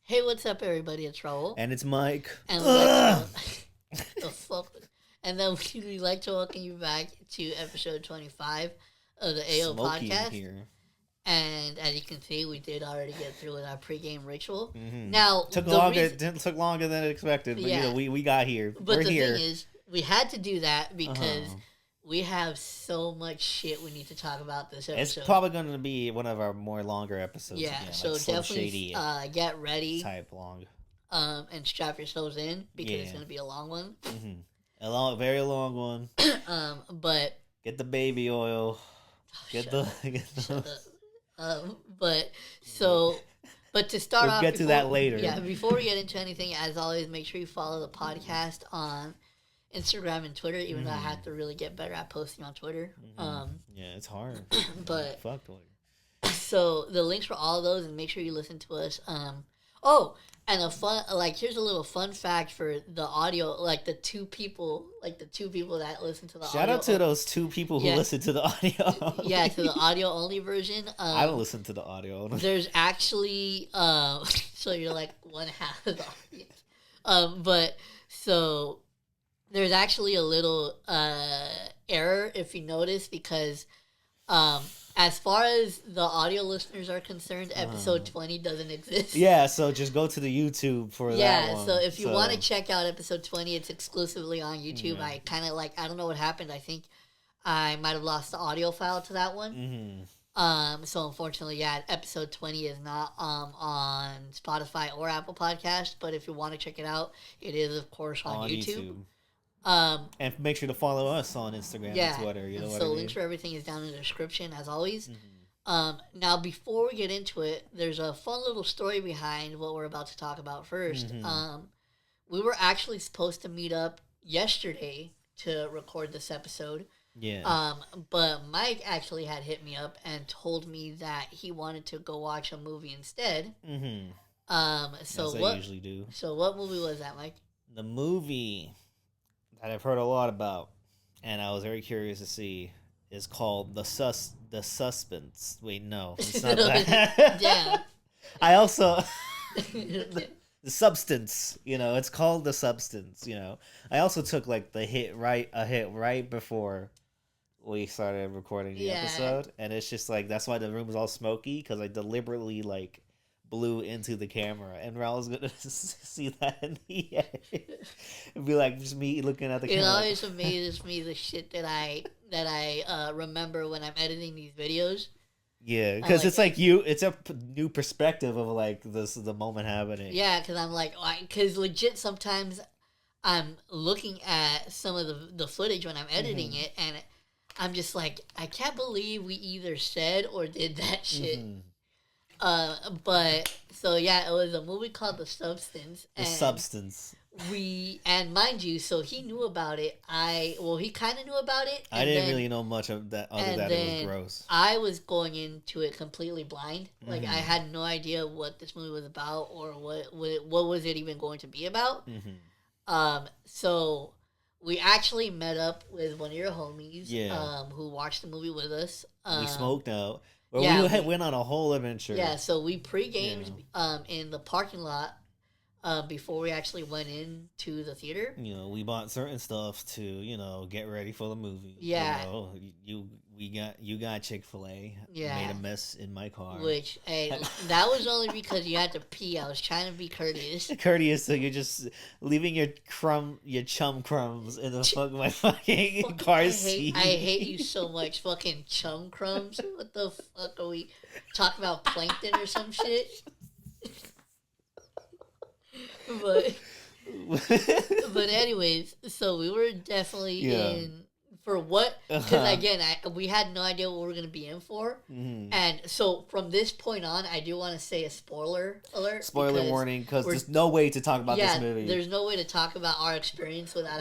Hey, what's up, everybody? It's Raul. And it's Mike. And the fuck. And then we like to welcome you back to episode 25 of the AO Smoky podcast. Here. And as you can see, we did already get through with our pregame ritual. Mm-hmm. Now, took longer than expected, but yeah. we got here. But We're the here. thing is, we had to do that because we have so much shit we need to talk about this episode. It's probably going to be one of our more longer episodes. Yeah, again, so like Slim definitely Shady get ready. Type long. And strap yourselves in because it's going to be a long one. Mm-hmm. Very long one. But get the baby oil. But to start off, we'll get to that later. Yeah, before we get into anything, as always, make sure you follow the podcast on Instagram and Twitter. Even though I have to really get better at posting on Twitter. Yeah, it's hard. But fuck Twitter. So the links for all of those, and make sure you listen to us. And here's a little fun fact for the audio, the two people that listen to the audio. Shout out to those two people who listen to the audio. Yeah, to the audio only version. I don't listen to the audio. There's actually, so you're like one half of the audience. So there's actually a little error if you notice because, as far as the audio listeners are concerned, episode 20 doesn't exist. Yeah, so just go to the YouTube for that one. Yeah, so if you want to check out episode 20, it's exclusively on YouTube. I kind of I don't know what happened. I think I might have lost the audio file to that one. So unfortunately, episode 20 is not on Spotify or Apple Podcast, but if you want to check it out, it is, of course, on YouTube. And make sure to follow us on Instagram and Twitter. You know what I mean? Links for everything is down in the description, as always. Now, before we get into it, there's a fun little story behind what we're about to talk about first. We were actually supposed to meet up yesterday to record this episode. Yeah. But Mike actually had hit me up and told me that he wanted to go watch a movie instead. So as I usually do. So what movie was that, Mike? The movie that I've heard a lot about, and I was very curious to see, is called The Suspense. Wait, no, it's not that. Yeah. I also the Substance. It's called The Substance. I also took a hit right before we started recording the episode, and it's just that's why the room is all smoky because I deliberately blew into the camera, and Raul's gonna see that in the edit. It'd be just me looking at the camera. It always amazes me the shit that I remember when I'm editing these videos. Yeah, because it's it's a new perspective of the moment happening. Yeah, because I'm because legit sometimes I'm looking at some of the footage when I'm editing it, and I'm just I can't believe we either said or did that shit. But so it was a movie called The Substance. The Substance. And mind you, so he knew about it. He kind of knew about it. I didn't really know much of that other than it was gross. I was going into it completely blind. I had no idea what this movie was about or what was it even going to be about. So we actually met up with one of your homies, who watched the movie with us. We smoked out. Well, we went on a whole adventure. Yeah, so we pre-gamed in the parking lot before we actually went into the theater. We bought certain stuff to, get ready for the movie. Yeah. You got Chick-fil-A. Yeah. Made a mess in my car. Which, hey, that was only because you had to pee. I was trying to be courteous. So you're just leaving your chum crumbs in the my fucking car seat. I hate you so much, fucking chum crumbs. What the fuck are we talking about, plankton or some shit? But anyways, so we were definitely in for what? Because again, we had no idea what we were going to be in for, and so from this point on, I do want to say a spoiler alert. Spoiler warning, because there's no way to talk about this movie. There's no way to talk about our experience without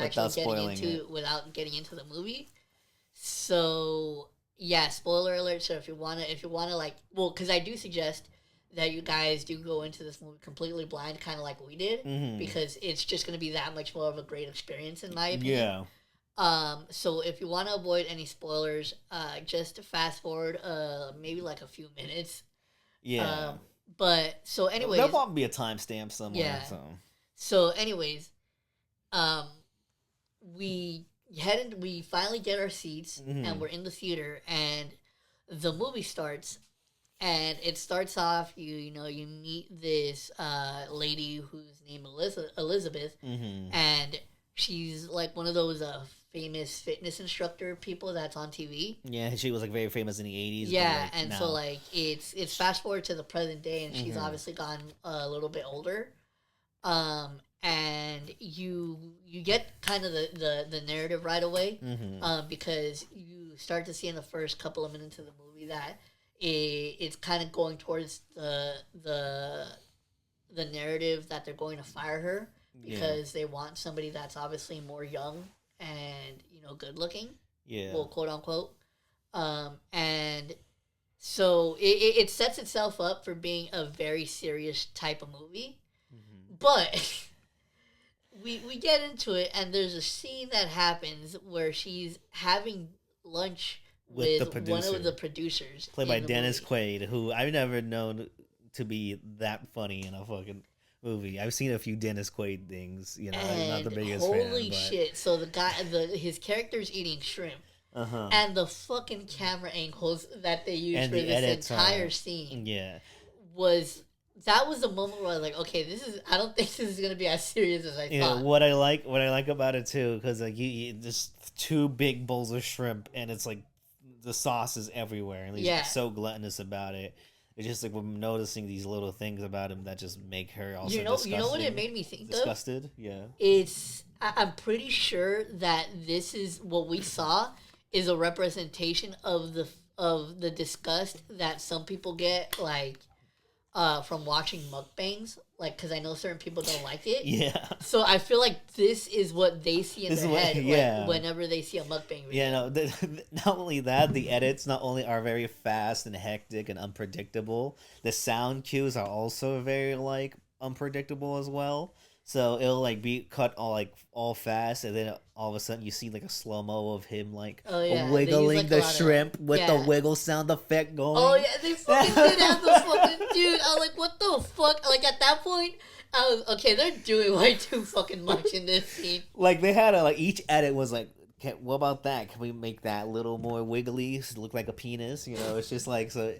getting into the movie. So spoiler alert. So if you wanna because I do suggest that you guys do go into this movie completely blind, kind of like we did, because it's just going to be that much more of a great experience, in my opinion. So if you want to avoid any spoilers, just fast forward maybe like a few minutes. Yeah. But so anyways, there won't be a timestamp somewhere. Yeah. So anyways, we finally get our seats, and we're in the theater, and the movie starts, and it starts off. You meet this lady whose name is Elizabeth, and she's like one of those famous fitness instructor people that's on TV. Yeah, she was like very famous in the 80s. Yeah, and now. So like it's fast forward to the present day, and she's obviously gotten a little bit older. And you get kind of the narrative right away, because you start to see in the first couple of minutes of the movie that it's kind of going towards the narrative that they're going to fire her because they want somebody that's obviously more young and good looking, well, quote unquote, and so it sets itself up for being a very serious type of movie, but. We get into it, and there's a scene that happens where she's having lunch with one of the producers. Played by Dennis Quaid, who I've never known to be that funny in a fucking movie. I've seen a few Dennis Quaid things, I'm not the biggest fan. Holy shit. So the guy, his character's eating shrimp. And the fucking camera angles that they used for this entire scene That was the moment where I was like, okay, I don't think this is going to be as serious as I thought. What I like about it too, because like you just 2 big bowls of shrimp, and it's like the sauce is everywhere, and he's so gluttonous about it. It's just like we're noticing these little things about him that just make her also disgusted. You know what it made me think disgusted? Yeah. I'm pretty sure that this is what we saw is a representation of the disgust that some people get, like, from watching mukbangs, like, because I know certain people don't like it. Yeah. So I feel like this is what they see in their head whenever they see a mukbang video. Yeah, no, not only that, the edits not only are very fast and hectic and unpredictable, the sound cues are also very, like, unpredictable as well. So it'll like be cut all fast, and then all of a sudden you see like a slow mo of him wiggling like the shrimp with the wiggle sound effect going. Oh yeah, they fucking did have the fucking dude. I was like, what the fuck? Like at that point, I was okay. They're doing way too fucking much in this scene. Like they had each edit was like, what about that? Can we make that a little more wiggly? So it look like a penis, It's just like so.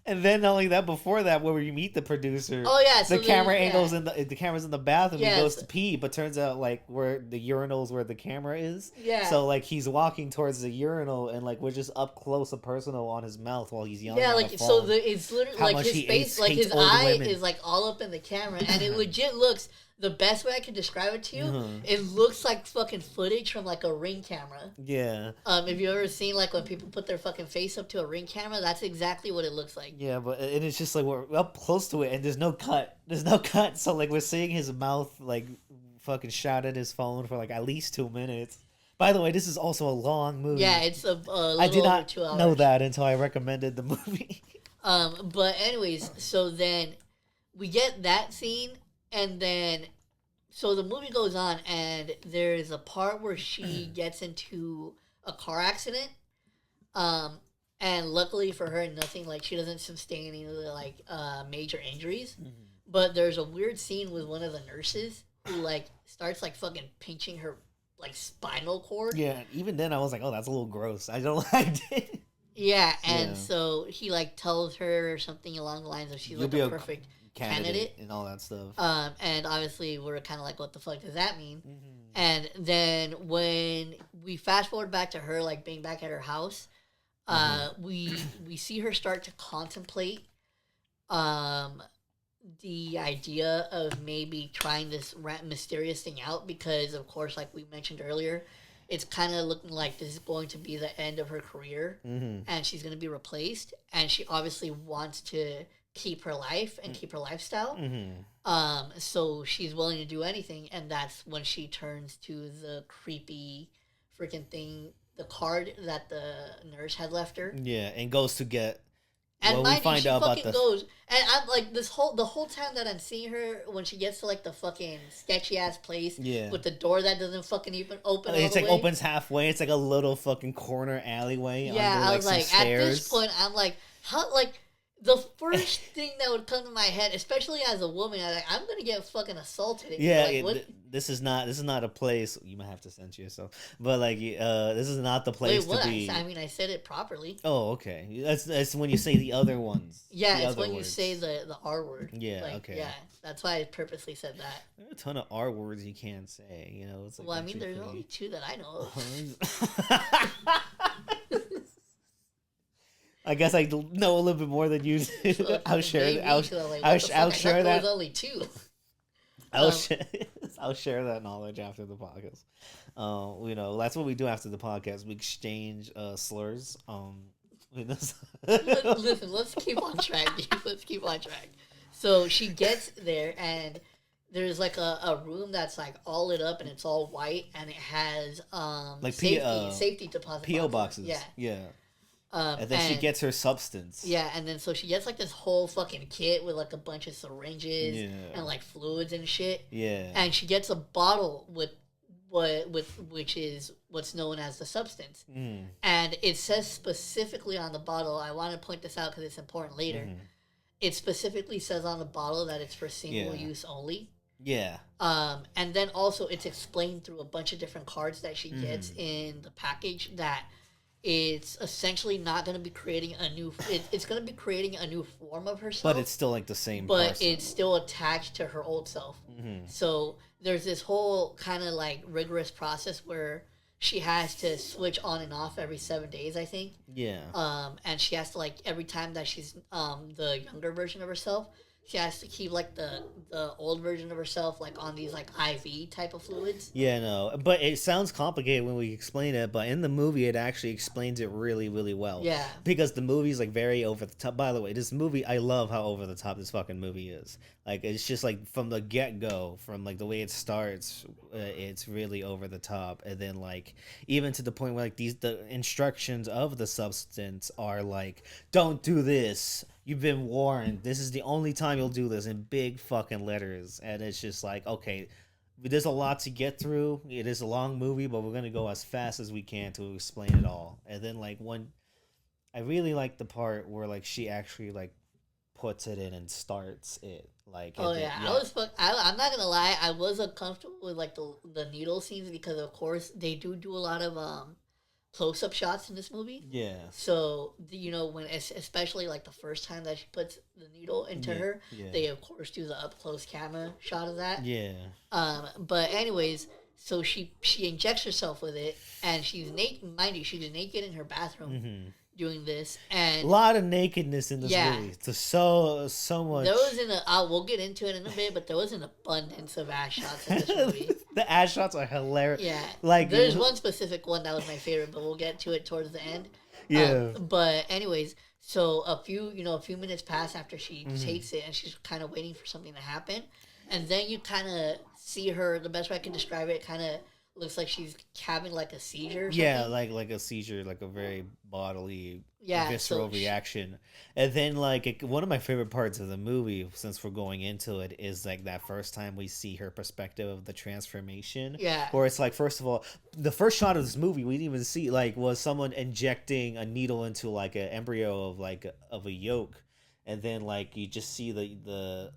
And then not only that, before that, where you meet the producer, so the camera angles the camera's in the bathroom. He goes to pee, but turns out like where the urinal's where the camera is. Yeah. So like he's walking towards the urinal, and like we're just up close and personal on his mouth while he's yelling. Yeah, like so it's literally like his face, like his eye is like all up in the camera, and it legit looks. The best way I can describe it to you, it looks like fucking footage from like a Ring camera. Yeah. If you ever seen like when people put their fucking face up to a Ring camera, that's exactly what it looks like. Yeah, but it's just like we're up close to it, and there's no cut. So like we're seeing his mouth like fucking shout at his phone for like at least 2 minutes. By the way, this is also a long movie. Yeah, it's a little I did not over 2 hours. know that until I recommended the movie. But anyways, so then we get that scene. And then, so the movie goes on, and there's a part where she gets into a car accident. And luckily for her, nothing, like, she doesn't sustain any, like, major injuries. Mm-hmm. But there's a weird scene with one of the nurses who, like, starts, like, fucking pinching her, like, spinal cord. Yeah, even then I was like, oh, that's a little gross. I don't like it. Yeah, and so he, like, tells her something along the lines of she's, like, a perfect candidate and all that stuff. And obviously we're kind of like, what the fuck does that mean? Mm-hmm. And then when we fast forward back to her, like, being back at her house, we see her start to contemplate the idea of maybe trying this mysterious thing out, because of course, like we mentioned earlier, it's kind of looking like this is going to be the end of her career, and she's going to be replaced, and she obviously wants to keep her life and keep her lifestyle. So she's willing to do anything, and that's when she turns to the creepy freaking thing, the card that the nurse had left her. Yeah, and goes to get. And mind you, she fucking goes, and I'm like, the whole time that I'm seeing her, when she gets to like the fucking sketchy ass place, with the door that doesn't fucking even open. It's like opens halfway. It's like a little fucking corner alleyway. Yeah, under, I was like, at this point, I'm like, how, like, the first thing that would come to my head, especially as a woman, I'm gonna get fucking assaulted. Yeah, this is not a place. You might have to censor yourself, but like, this is not the place to be. I mean, I said it properly. Oh, okay. That's when you say the other ones. Yeah, it's when words. You say the R word. Yeah, like, okay. Yeah, that's why I purposely said that. There are a ton of R words you can't say. You know, it's like, well, I mean, there's only 2 that I know of. I guess I know a little bit more than you. I'll share that. I'll share that. There's only 2. I'll share that knowledge after the podcast. You know, that's what we do after the podcast. We exchange slurs. Listen, let's keep on track. Let's keep on track. So she gets there, and there's like a room that's like all lit up, and it's all white, and it has like safety deposit PO boxes. Yeah. And then she gets her substance. Yeah, and then so she gets like this whole fucking kit with like a bunch of syringes and like fluids and shit. Yeah. And she gets a bottle with which is what's known as the substance. Mm. And it says specifically on the bottle, I want to point this out because it's important later. Mm. It specifically says on the bottle that it's for single use only. Yeah. And then also it's explained through a bunch of different cards that she gets in the package that it's essentially not going to be creating a new... It's going to be creating a new form of herself. But it's still like the same But it's still attached to her old self. Mm-hmm. So there's this whole kind of like rigorous process where she has to switch on and off every 7 days, I think. Yeah. And she has to like, every time that she's the younger version of herself, she has to keep like the old version of herself like on these like IV type of fluids. Yeah, no, but it sounds complicated when we explain it. But in the movie, it actually explains it really, really well. Yeah, because the movie's like very over the top. By the way, this movie, I love how over the top this fucking movie is. Like, it's just like from the get go, from like the way it starts, it's really over the top, and then like even to the point where like the instructions of the substance are like, don't do this. You've been warned. This is the only time you'll do this, in big fucking letters. And it's just like, okay, there's a lot to get through. It is a long movie, but we're going to go as fast as we can to explain it all. And then, like, I really like the part where, like, she actually, like, puts it in and starts it. Like, oh, yeah. I'm not going to lie. I was uncomfortable with, like, the needle scenes because, of course, they do a lot of close-up shots in this movie. Yeah. So, you know, when especially like the first time that she puts the needle into her, they of course do the up-close camera shot of that. Yeah. But anyways, so she injects herself with it, and she's naked. Mind you, she's naked in her bathroom doing this, and a lot of nakedness in this movie. It's so much. There was we'll get into it in a bit, but there was an abundance of ass shots in this movie. The ass shots are hilarious. Yeah, like there's one specific one that was my favorite, but we'll get to it towards the end. Yeah. But anyways, so a few minutes pass after she takes it, and she's kind of waiting for something to happen, and then you kind of see her. The best way I can describe it, kind of looks like she's having like a seizure. Or something. Yeah, like a seizure, like a very bodily, visceral reaction. And then like one of my favorite parts of the movie, since we're going into it, is like that first time we see her perspective of the transformation. Yeah. Where it's like, first of all, the first shot of this movie we didn't even see like was someone injecting a needle into like an embryo of a yolk, and then like you just see the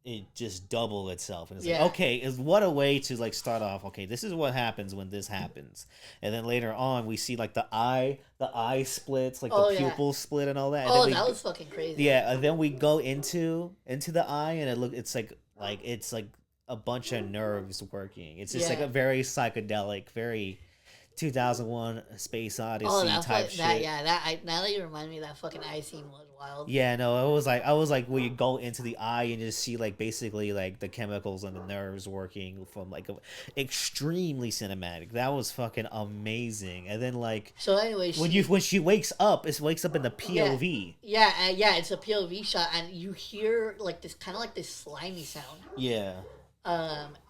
it just double itself, and it's like, okay, what a way to like start off. Okay, this is what happens when this happens, and then later on we see like the eye splits, like the pupils split and all that. And that was fucking crazy. Yeah, and then we go into the eye, and it's like a bunch of nerves working. It's just like a very psychedelic, very 2001: Space Odyssey type shit. Now that you remind me, that fucking eye scene was wild. Yeah, no, I was like when you go into the eye and just see like basically like the chemicals and the nerves working from like extremely cinematic. That was fucking amazing. And then like so, anyway, when she wakes up, it wakes up in the POV. Yeah, it's a POV shot, and you hear like this kind of like this slimy sound. Yeah.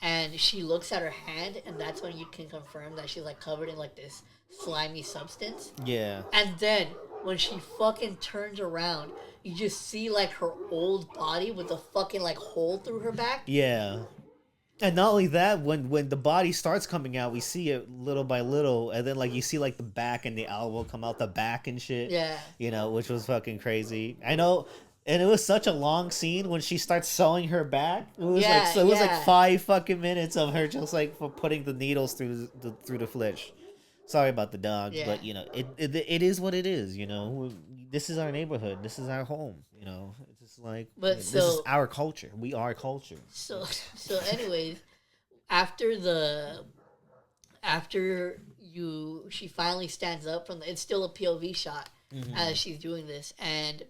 And she looks at her hand, and that's when you can confirm that she's like covered in like this slimy substance. Yeah. And then when she fucking turns around, you just see like her old body with a fucking like hole through her back. Yeah. And not only that, when the body starts coming out, we see it little by little, and then like you see like the back and the elbow come out the back and shit. Yeah. You know, which was fucking crazy. I know, and it was such a long scene when she starts sewing her back. It was it was like 5 fucking minutes of her just like for putting the needles through the flesh. Sorry about the dog, but you know it is what it is. You know, this is our neighborhood. This is our home. You know, it's just like this is our culture. We are culture. So anyways, after she finally stands up from it's still a POV shot as she's doing this, and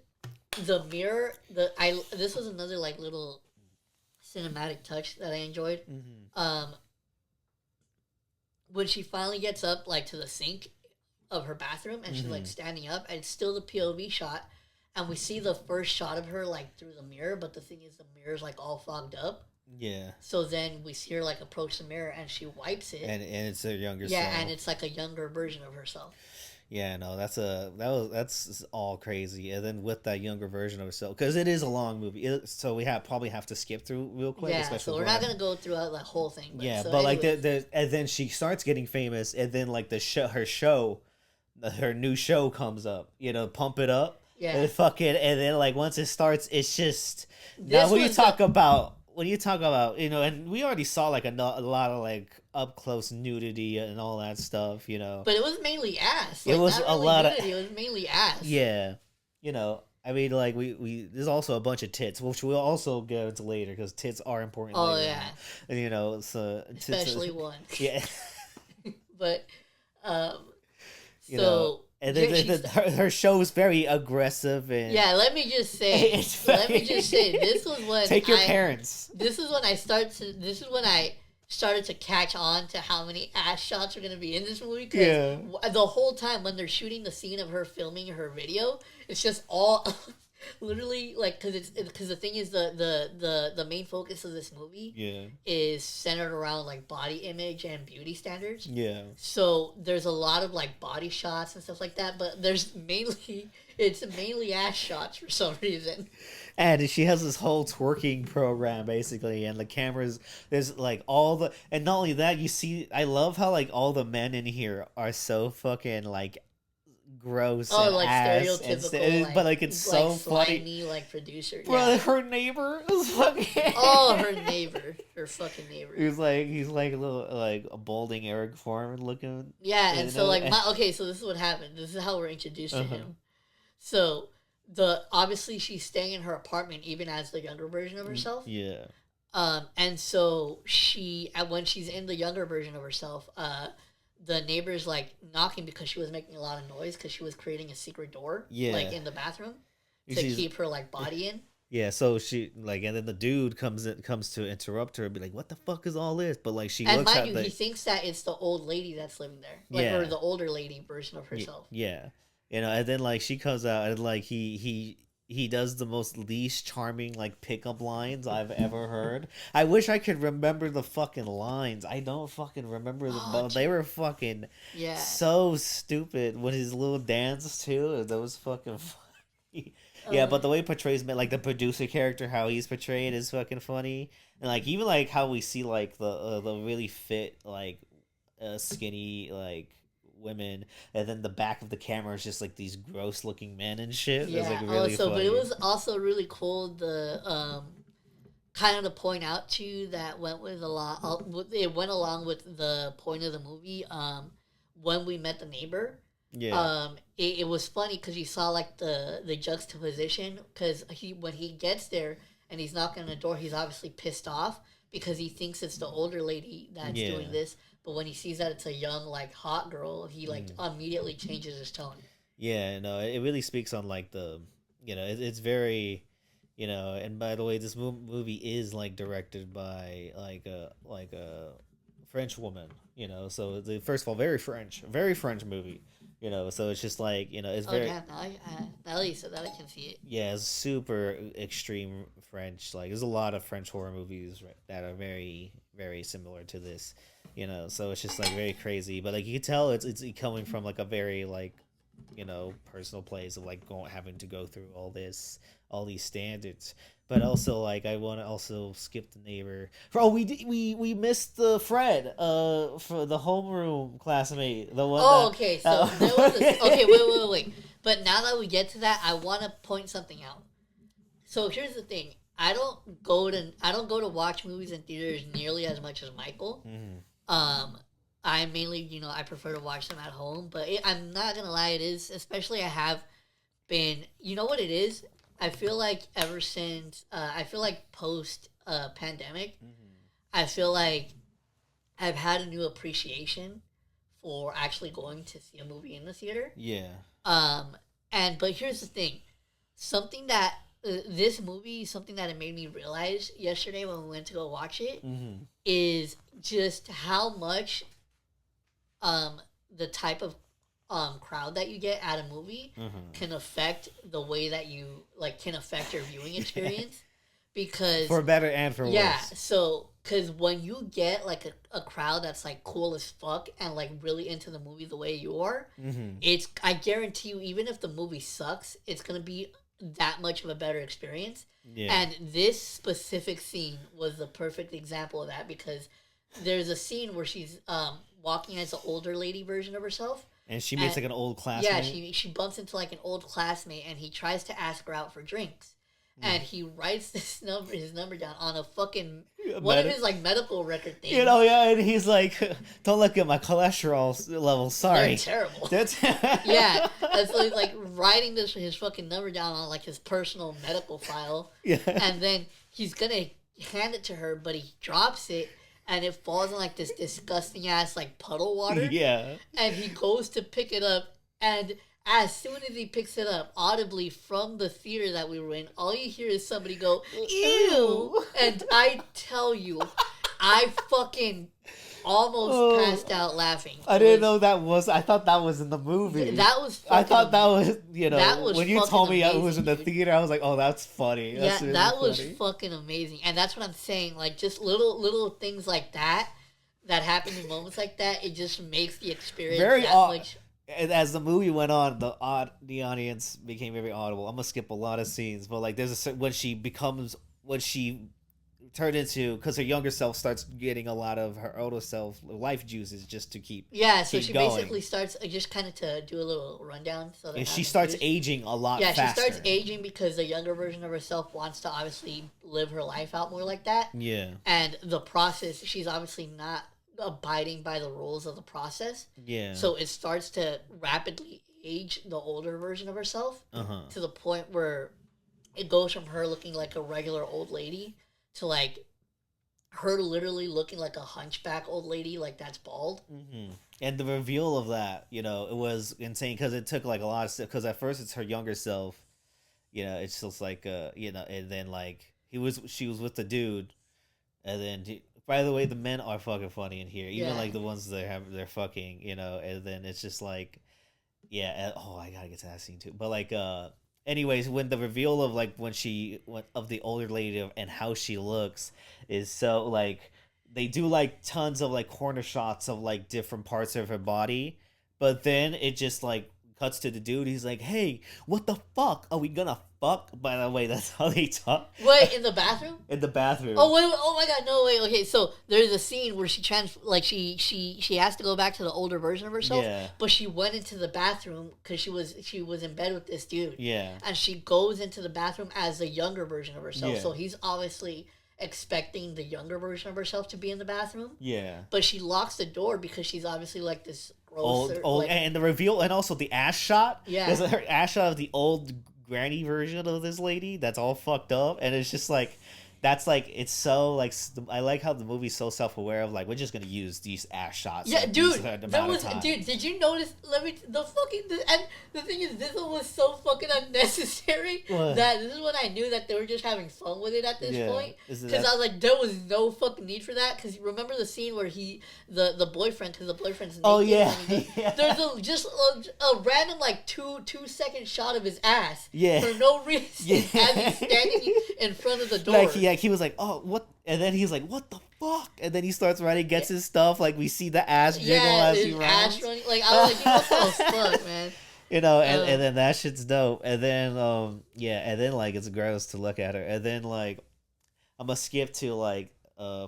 the mirror. This was another like little cinematic touch that I enjoyed. When she finally gets up, like, to the sink of her bathroom, and she's, like, standing up, and it's still the POV shot, and we see the first shot of her, like, through the mirror, but the thing is, the mirror's, like, all fogged up. Yeah. So then we see her, like, approach the mirror, and she wipes it. And it's her younger self. Yeah, and it's, like, a younger version of herself. Yeah, no, that's all crazy. And then with that younger version of herself, because it is a long movie, so we probably have to skip through real quick. Yeah, so we're not gonna go throughout the whole thing. But like and then she starts getting famous, and then like her new show comes up. You know, Pump It Up. Yeah. And then like once it starts, it's just now when you talk about. When you talk about, you know, and we already saw like a lot of like up close nudity and all that stuff, you know. But it was mainly ass. Like, it was a lot nudity, of. It was mainly ass. Yeah, you know. I mean, like we there's also a bunch of tits, which we'll also get into later because tits are important. Oh yeah. And you know, so especially one. Yeah. But you know, and then her show is very aggressive and let me just say this was when take your parents. This is when I started to catch on to how many ass shots are going to be in this movie. Because the whole time when they're shooting the scene of her filming her video, it's just all literally like because the thing is the main focus of this movie is centered around like body image and beauty standards. Yeah. So there's a lot of like body shots and stuff like that, but it's mainly ass shots for some reason. And she has this whole twerking program basically, and the cameras there's like and not only that, you see I love how like all the men in here are so fucking like gross and like ass stereotypical, but like it's so slimy, funny like producer. Bro, her neighbor was fucking her fucking neighbor. He's like a little like a balding Eric Foreman looking. Yeah, and so like so this is what happened. This is how we're introduced to him. So obviously she's staying in her apartment even as the younger version of herself. Yeah. And so when she's in the younger version of herself, the neighbor's like knocking because she was making a lot of noise because she was creating a secret door, like in the bathroom to keep her like body in. Yeah, so she like, and then the dude comes to interrupt her and be like, "What the fuck is all this?" But like she looks at he thinks that it's the old lady that's living there, or the older lady version of herself. Yeah, you know, and then like she comes out and like he does the most least charming like pickup lines I've ever heard. I wish I could remember the fucking lines. I don't fucking remember them, but they were fucking so stupid with his little dance too. That was fucking funny. Yeah, but the way he portrays like the producer character, how he's portrayed is fucking funny, and like even like how we see like the really fit like skinny like women, and then the back of the camera is just like these gross looking men and shit. Yeah, like really funny. But it was also really cool kind of to point out too that went with a lot. It went along with the point of the movie. When we met the neighbor. Yeah. It was funny because you saw like the juxtaposition because when he gets there and he's knocking on the door, he's obviously pissed off because he thinks it's the older lady that's doing this. But when he sees that it's a young, like, hot girl, he, like, immediately changes his tone. Yeah, no, it really speaks on, like, it's very, and by the way, this movie is, like, directed by, like a French woman, so, first of all, very French movie, so it's just, like, it's very... yeah, now that you said that, I can see it. Yeah, it's super extreme French, like, there's a lot of French horror movies that are very, very similar to this. So it's just like very crazy, but like you can tell it's coming from like a very like, personal place of like having to go through all these standards. But also, like, I want to also skip the neighbor. Oh, we missed the Fred, for the homeroom classmate, the one. Oh, okay. So there was okay. Wait. But now that we get to that, I want to point something out. So here's the thing. I don't go to watch movies in theaters nearly as much as Michael. Mm-hmm. I mainly, I prefer to watch them at home. But I'm not gonna lie, it is, especially I have been. You know what it is? I feel like ever since post pandemic, I feel like I've had a new appreciation for actually going to see a movie in the theater. Yeah. But here's the thing, something that something that it made me realize yesterday when we went to go watch it is just how much the type of crowd that you get at a movie can affect the way that you can affect your viewing experience. Because for better and for worse. Yeah, so because when you get like a crowd that's like cool as fuck and like really into the movie the way you are, it's, I guarantee you, even if the movie sucks, it's gonna be that much of a better experience. Yeah. And this specific scene was the perfect example of that, because there's a scene where she's walking as an older lady version of herself. And she meets like an old classmate. Yeah, she bumps into like an old classmate, and he tries to ask her out for drinks. And he writes his number down on a fucking one of his like medical record things. And he's like, "Don't look at my cholesterol level. Sorry, they're terrible." Yeah, and so he's like writing his fucking number down on like his personal medical file. Yeah, and then he's gonna hand it to her, but he drops it, and it falls in like this disgusting ass like puddle water. Yeah, and he goes to pick it up, and as soon as he picks it up, audibly from the theater that we were in, all you hear is somebody go, "Ew!" And I tell you, I fucking almost passed out laughing. I didn't know that was. I thought that was in the movie. That was. I thought that was. That was when you told me amazing, it was in the theater, I was like, "Oh, that's funny." That's really that was funny. Fucking amazing, and that's what I'm saying. Like just little things like that happen in moments like that. It just makes the experience very much. As the movie went on, the audience became very audible. I'm gonna skip a lot of scenes, but like there's when she turned into, because her younger self starts getting a lot of her older self life juices just to keep so she going. Basically starts just kind of to do a little rundown. So that she starts aging a lot faster. Yeah, she starts aging because the younger version of herself wants to obviously live her life out more like that. Yeah, and the process, she's obviously not abiding by the rules of the process. Yeah. So it starts to rapidly age the older version of herself to the point where it goes from her looking like a regular old lady to like her literally looking like a hunchback old lady, like that's bald. And the reveal of that, it was insane, because it took like a lot of stuff. Because at first it's her younger self, it's just like and then like she was with the dude, and then. By the way, the men are fucking funny in here. Even like the ones that they're fucking, and then it's just like, I gotta get to that scene too. But like, anyways, when the reveal of like of the older lady and how she looks is so like, they do like tons of like corner shots of like different parts of her body, but then it just like cuts to the dude. He's like, "Hey, what the fuck? Are we gonna fuck?" By the way, that's how they talk. Wait, in the bathroom? In the bathroom. Oh, wait, oh my god, no, wait, okay, so there's a scene where she she has to go back to the older version of herself, but she went into the bathroom because she was in bed with this dude. Yeah. And she goes into the bathroom as the younger version of herself, so he's obviously expecting the younger version of herself to be in the bathroom. Yeah. But she locks the door because she's obviously like this old, like, and the reveal, and also the ass shot. Yeah. There's her ass shot of the old granny version of this lady that's all fucked up, and it's just like, that's like, it's so like, I like how the movie's so self-aware of like, we're just gonna use these ass shots. Yeah, dude, dude, did you notice? And the thing is, this one was so fucking unnecessary that this is when I knew that they were just having fun with it at this point. Because I was like, there was no fucking need for that. Because remember the scene where the boyfriend, because the boyfriend's naked. Oh yeah, there's just a random like 2-second shot of his ass. Yeah. For no reason, as he's standing in front of the door. Like he was like, "Oh, what?" And then he's like, "What the fuck?" And then he starts running, gets his stuff. Like we see the ass jiggle as he runs. Ass running. Like I was like, "What the fuck, man?" and then that shit's dope. And then and then like it's gross to look at her. And then like I'm gonna skip to like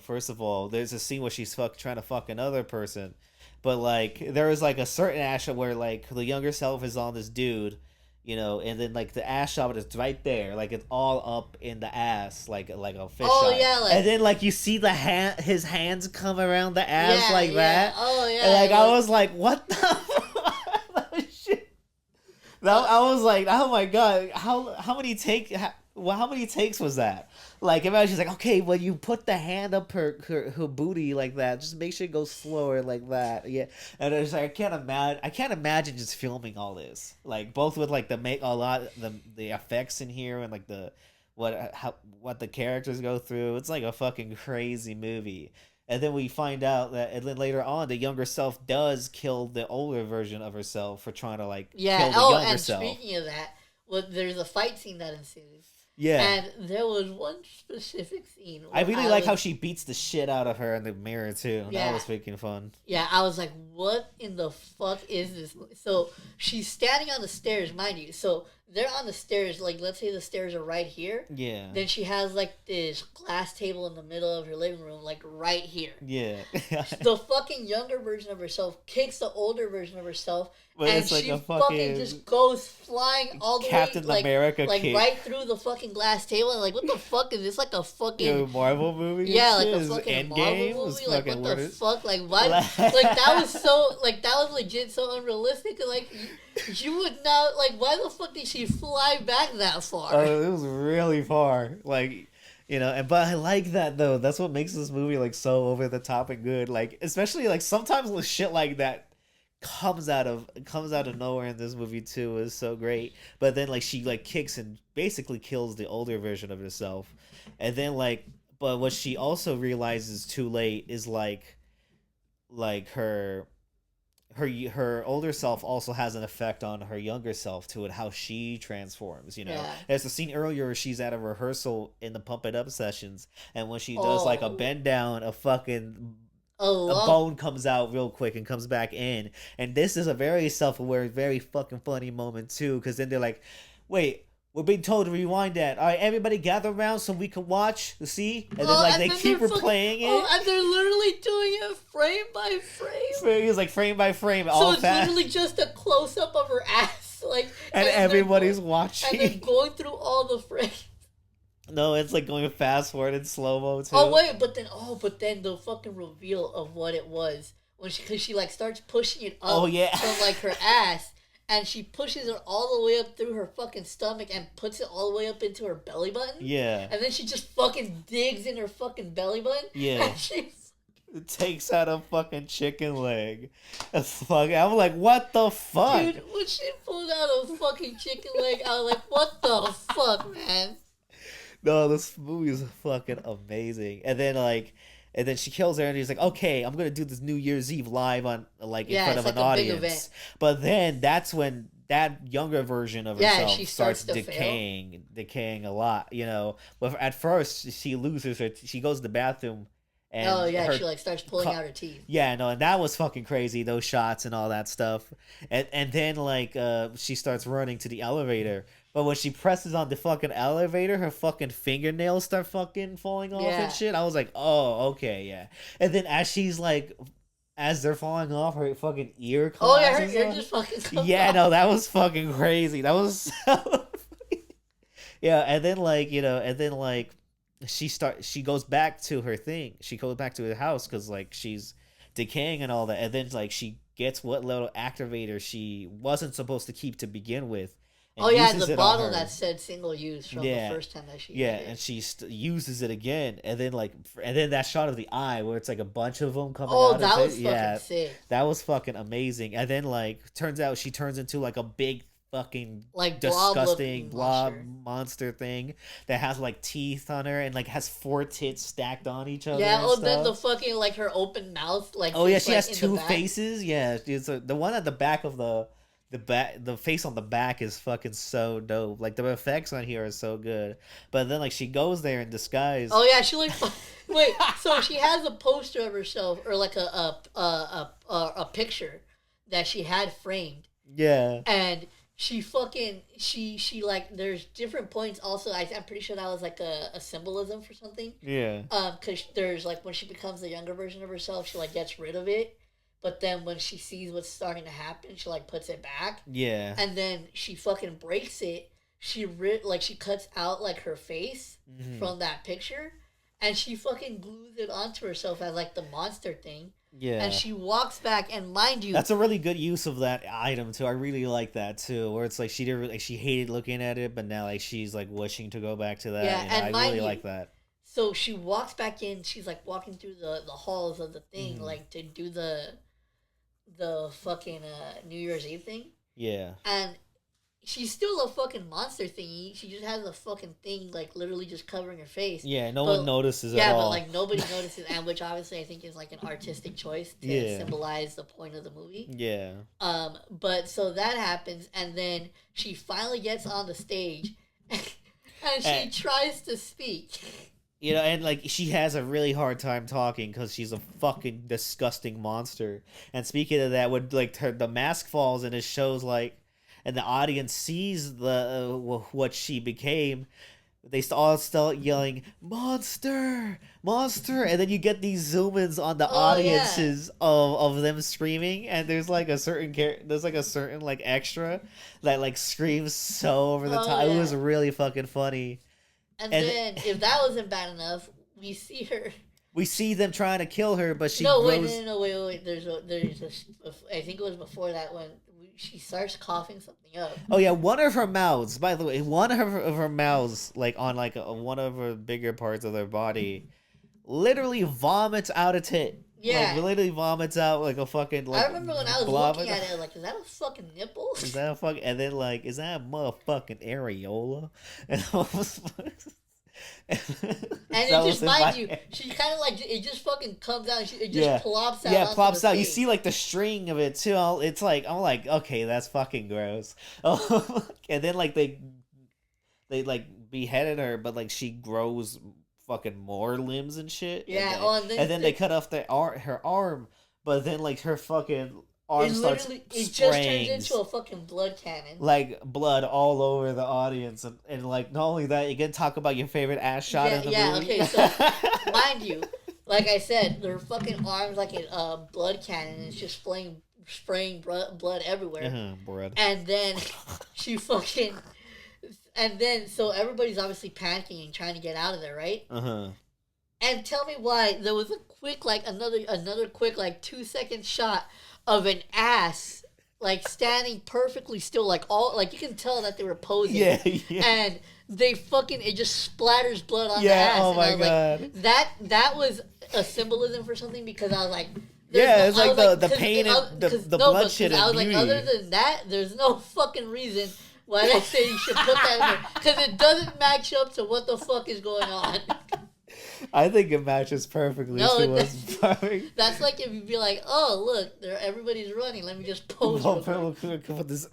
first of all, there's a scene where she's trying to fuck another person, but like there is like a certain ass where like the younger self is on this dude, and then like the ass shot is right there, like it's all up in the ass, like a fish shot. Yeah, and then like you see his hands come around the ass that. Oh yeah. And like I was like, what the shit? I was like, oh my god, how many takes was that? Like, imagine she's like, okay, well, you put the hand up her booty like that. Just make sure it goes slower like that. Yeah, and it's like I can't imagine just filming all this. Like, both with like the effects in here and like what the characters go through. It's like a fucking crazy movie. And then we find out that, and then later on, the younger self does kill the older version of herself for trying to like kill the younger self. Speaking of that, there's a fight scene that ensues. Yeah. And there was one specific scene. I really like how she beats the shit out of her in the mirror, too. Yeah. That was freaking fun. Yeah, I was like, what in the fuck is this? So she's standing on the stairs, mind you. So they're on the stairs, like, let's say the stairs are right here. Yeah. Then she has, like, this glass table in the middle of her living room, like, right here. Yeah. The fucking younger version of herself kicks the older version of herself. But and it's like she a fucking just goes flying all the Captain way, like, America like kick. right through the fucking glass table. And like, what the fuck is this? Like a fucking Marvel movie? Yeah, like a fucking Marvel movie. Like what the fuck? Like why? Like that was so. Like that was legit so unrealistic. Like you would not. Like why the fuck did she fly back that far? It was really far. Like. But I like that though. That's what makes this movie like so over the top and good. Like especially like sometimes with shit like that comes out of nowhere in this movie too is so great. But then like she like kicks and basically kills the older version of herself, and then but what she also realizes too late is like her older self also has an effect on her younger self too, and how she transforms. There's a scene earlier where she's at a rehearsal in the Pump It Up sessions, and when she does like a bend down, a bone comes out real quick and comes back in. And this is a very self-aware, very fucking funny moment too, because then they're like, wait, we're being told to rewind that. All right, everybody gather around so we can watch, see? And then they keep replaying it. And they're literally doing it frame by frame. It's like frame by frame, all fast. So it's literally just a close-up of her ass. And everybody's watching. And then going through all the frames. No, it's like going fast forward in slow-mo too. Oh wait, but then the fucking reveal of what it was because she like starts pushing it up from like her ass, and she pushes it all the way up through her fucking stomach and puts it all the way up into her belly button. Yeah. And then she just fucking digs in her fucking belly button. Yeah. And it takes out a fucking chicken leg. I'm like, what the fuck? Dude, when she pulled out a fucking chicken leg, I was like, what the fuck, man? No, this movie is fucking amazing. And then she kills her, and he's like, okay, I'm gonna do this New Year's Eve live on in front of an audience. But then that's when that younger version of herself she starts decaying a lot. But at first she loses her. She goes to the bathroom. And she like starts pulling out her teeth. Yeah, no, and that was fucking crazy. Those shots and all that stuff. And then she starts running to the elevator. But when she presses on the fucking elevator, her fucking fingernails start fucking falling off and shit. I was like, oh, okay, yeah. And then as they're falling off, her fucking ear collapses. Her ear just fucking comes Yeah, off. No, that was fucking crazy. That was so yeah, and then she goes back to her thing. She goes back to her house because she's decaying and all that. And then she gets what little activator she wasn't supposed to keep to begin with. The bottle that said single use from the first time that she did it. And she uses it again, and then that shot of the eye where it's like a bunch of them coming out. That was fucking sick. That was fucking amazing. And then turns out she turns into a big fucking disgusting blob monster thing that has teeth on her and has 4 tits stacked on each other. Yeah, then the fucking her open mouth she has 2 faces. Yeah, it's the one at the back of the face on the back is fucking so dope. The effects on here are so good. But then she goes there in disguise. Oh yeah, she wait. So she has a poster of herself or a picture that she had framed. Yeah. And she like there's different points also. I'm pretty sure that was like a symbolism for something. Yeah. Because there's like when she becomes the younger version of herself, she like gets rid of it. But then when she sees what's starting to happen, she like puts it back. Yeah. And then she fucking breaks it. She cuts out like her face from that picture, and she fucking glues it onto herself as like the monster thing. Yeah. And she walks back, and mind you, that's a really good use of that item too. I really like that too, where it's like she didn't like she hated looking at it, but now like she's like wishing to go back to that. Yeah, you know, and I really like that. So she walks back in. She's like walking through the halls of the thing, like to do the fucking New Year's Eve thing. Yeah. And she's still a fucking monster thingy. She just has a fucking thing, like, literally just covering her face. Yeah, no one notices at all. Yeah, but, like, nobody notices, and which obviously I think is, like, an artistic choice to symbolize the point of the movie. Yeah. But, so that happens, and then she finally gets on the stage, and she tries to speak. You know, and, like, she has a really hard time talking because she's a fucking disgusting monster. And speaking of that, when, like, the mask falls and it shows, like, and the audience sees what she became, they all start yelling, "Monster! Monster!" And then you get these zoom-ins on the audiences of them screaming, and there's like a certain like extra that like screams so over the top. Yeah. It was really fucking funny. And then, if that wasn't bad enough, we see her. We see them trying to kill her, but she wait. There's I think it was before that when she starts coughing something up. Oh yeah, one of her mouths. By the way, one of her mouths, like on like one of her bigger parts of their body, literally vomits out a tit. Yeah, like, literally vomits out like a fucking. Like, I remember when I was looking at it, like, is that a fucking nipple? Is that a fucking? And then like, is that a motherfucking areola? And I was. And it just, mind you, she kind of like, it just fucking comes out, it just plops out. Yeah, plops out. You see like the string of it too. It's like, I'm like, okay, that's fucking gross. And then like they like beheaded her, but like she grows fucking more limbs and shit. Yeah, and then they cut off her arm, but then like her fucking arm starts spraying. It just turns into a fucking blood cannon. Like, blood all over the audience. And like, not only that, you can talk about your favorite ass shot in the movie. Yeah, okay, so, mind you, like I said, their fucking arms like a blood cannon, and it's just spraying blood everywhere. Blood. And then she fucking... And then, so everybody's obviously panicking and trying to get out of there, right? And tell me why there was a quick, like, another quick, like, 2-second shot of an ass, like, standing perfectly still, like, all, like, you can tell that they were posing. Yeah. And they fucking, it just splatters blood on the ass. Oh my god. Like, that was a symbolism for something, because I was like, it's like the pain and the bloodshed and I was beauty. like, other than that, there's no fucking reason why I say you should put that in there, because it doesn't match up to what the fuck is going on. I think it matches perfectly to what's perfect. That's like if you'd be like, oh, look, everybody's running. Let me just pose. With this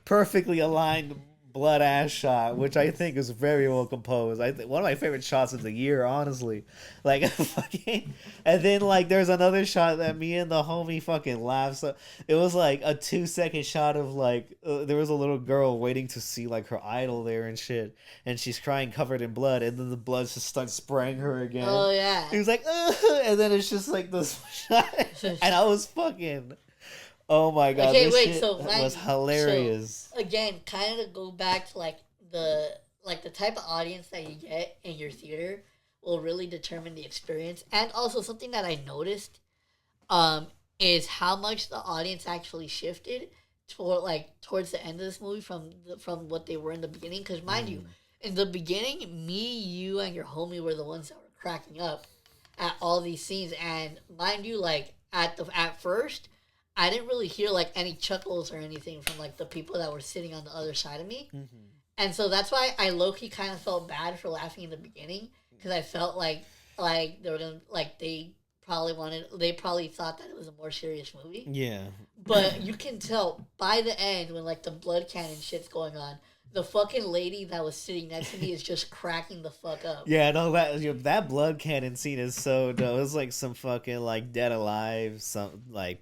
perfectly aligned blood ass shot, which I think is very well composed. One of my favorite shots of the year, honestly. Like, fucking, and then like there's another shot that me and the homie fucking laughed. So it was like a 2-second shot of like there was a little girl waiting to see like her idol there and shit, and she's crying covered in blood, and then the blood just starts spraying her again. Oh yeah. He was like, ugh, and then it's just like this shot, and I was fucking. Oh my god! Okay, this wait. shit So was hilarious. So, again, kind of go back to like the type of audience that you get in your theater will really determine the experience, and also something that I noticed, is how much the audience actually shifted towards the end of this movie from what they were in the beginning. Because mind you, in the beginning, me, you, and your homie were the ones that were cracking up at all these scenes, and mind you, like at first. I didn't really hear, like, any chuckles or anything from, like, the people that were sitting on the other side of me. Mm-hmm. And so that's why I low-key kind of felt bad for laughing in the beginning, because I felt like they were gonna, like, they probably thought that it was a more serious movie. Yeah. But you can tell by the end, when, like, the blood cannon shit's going on, the fucking lady that was sitting next to me is just cracking the fuck up. Yeah, no, that blood cannon scene is so dope. It was like some fucking, like, Dead Alive, some, like,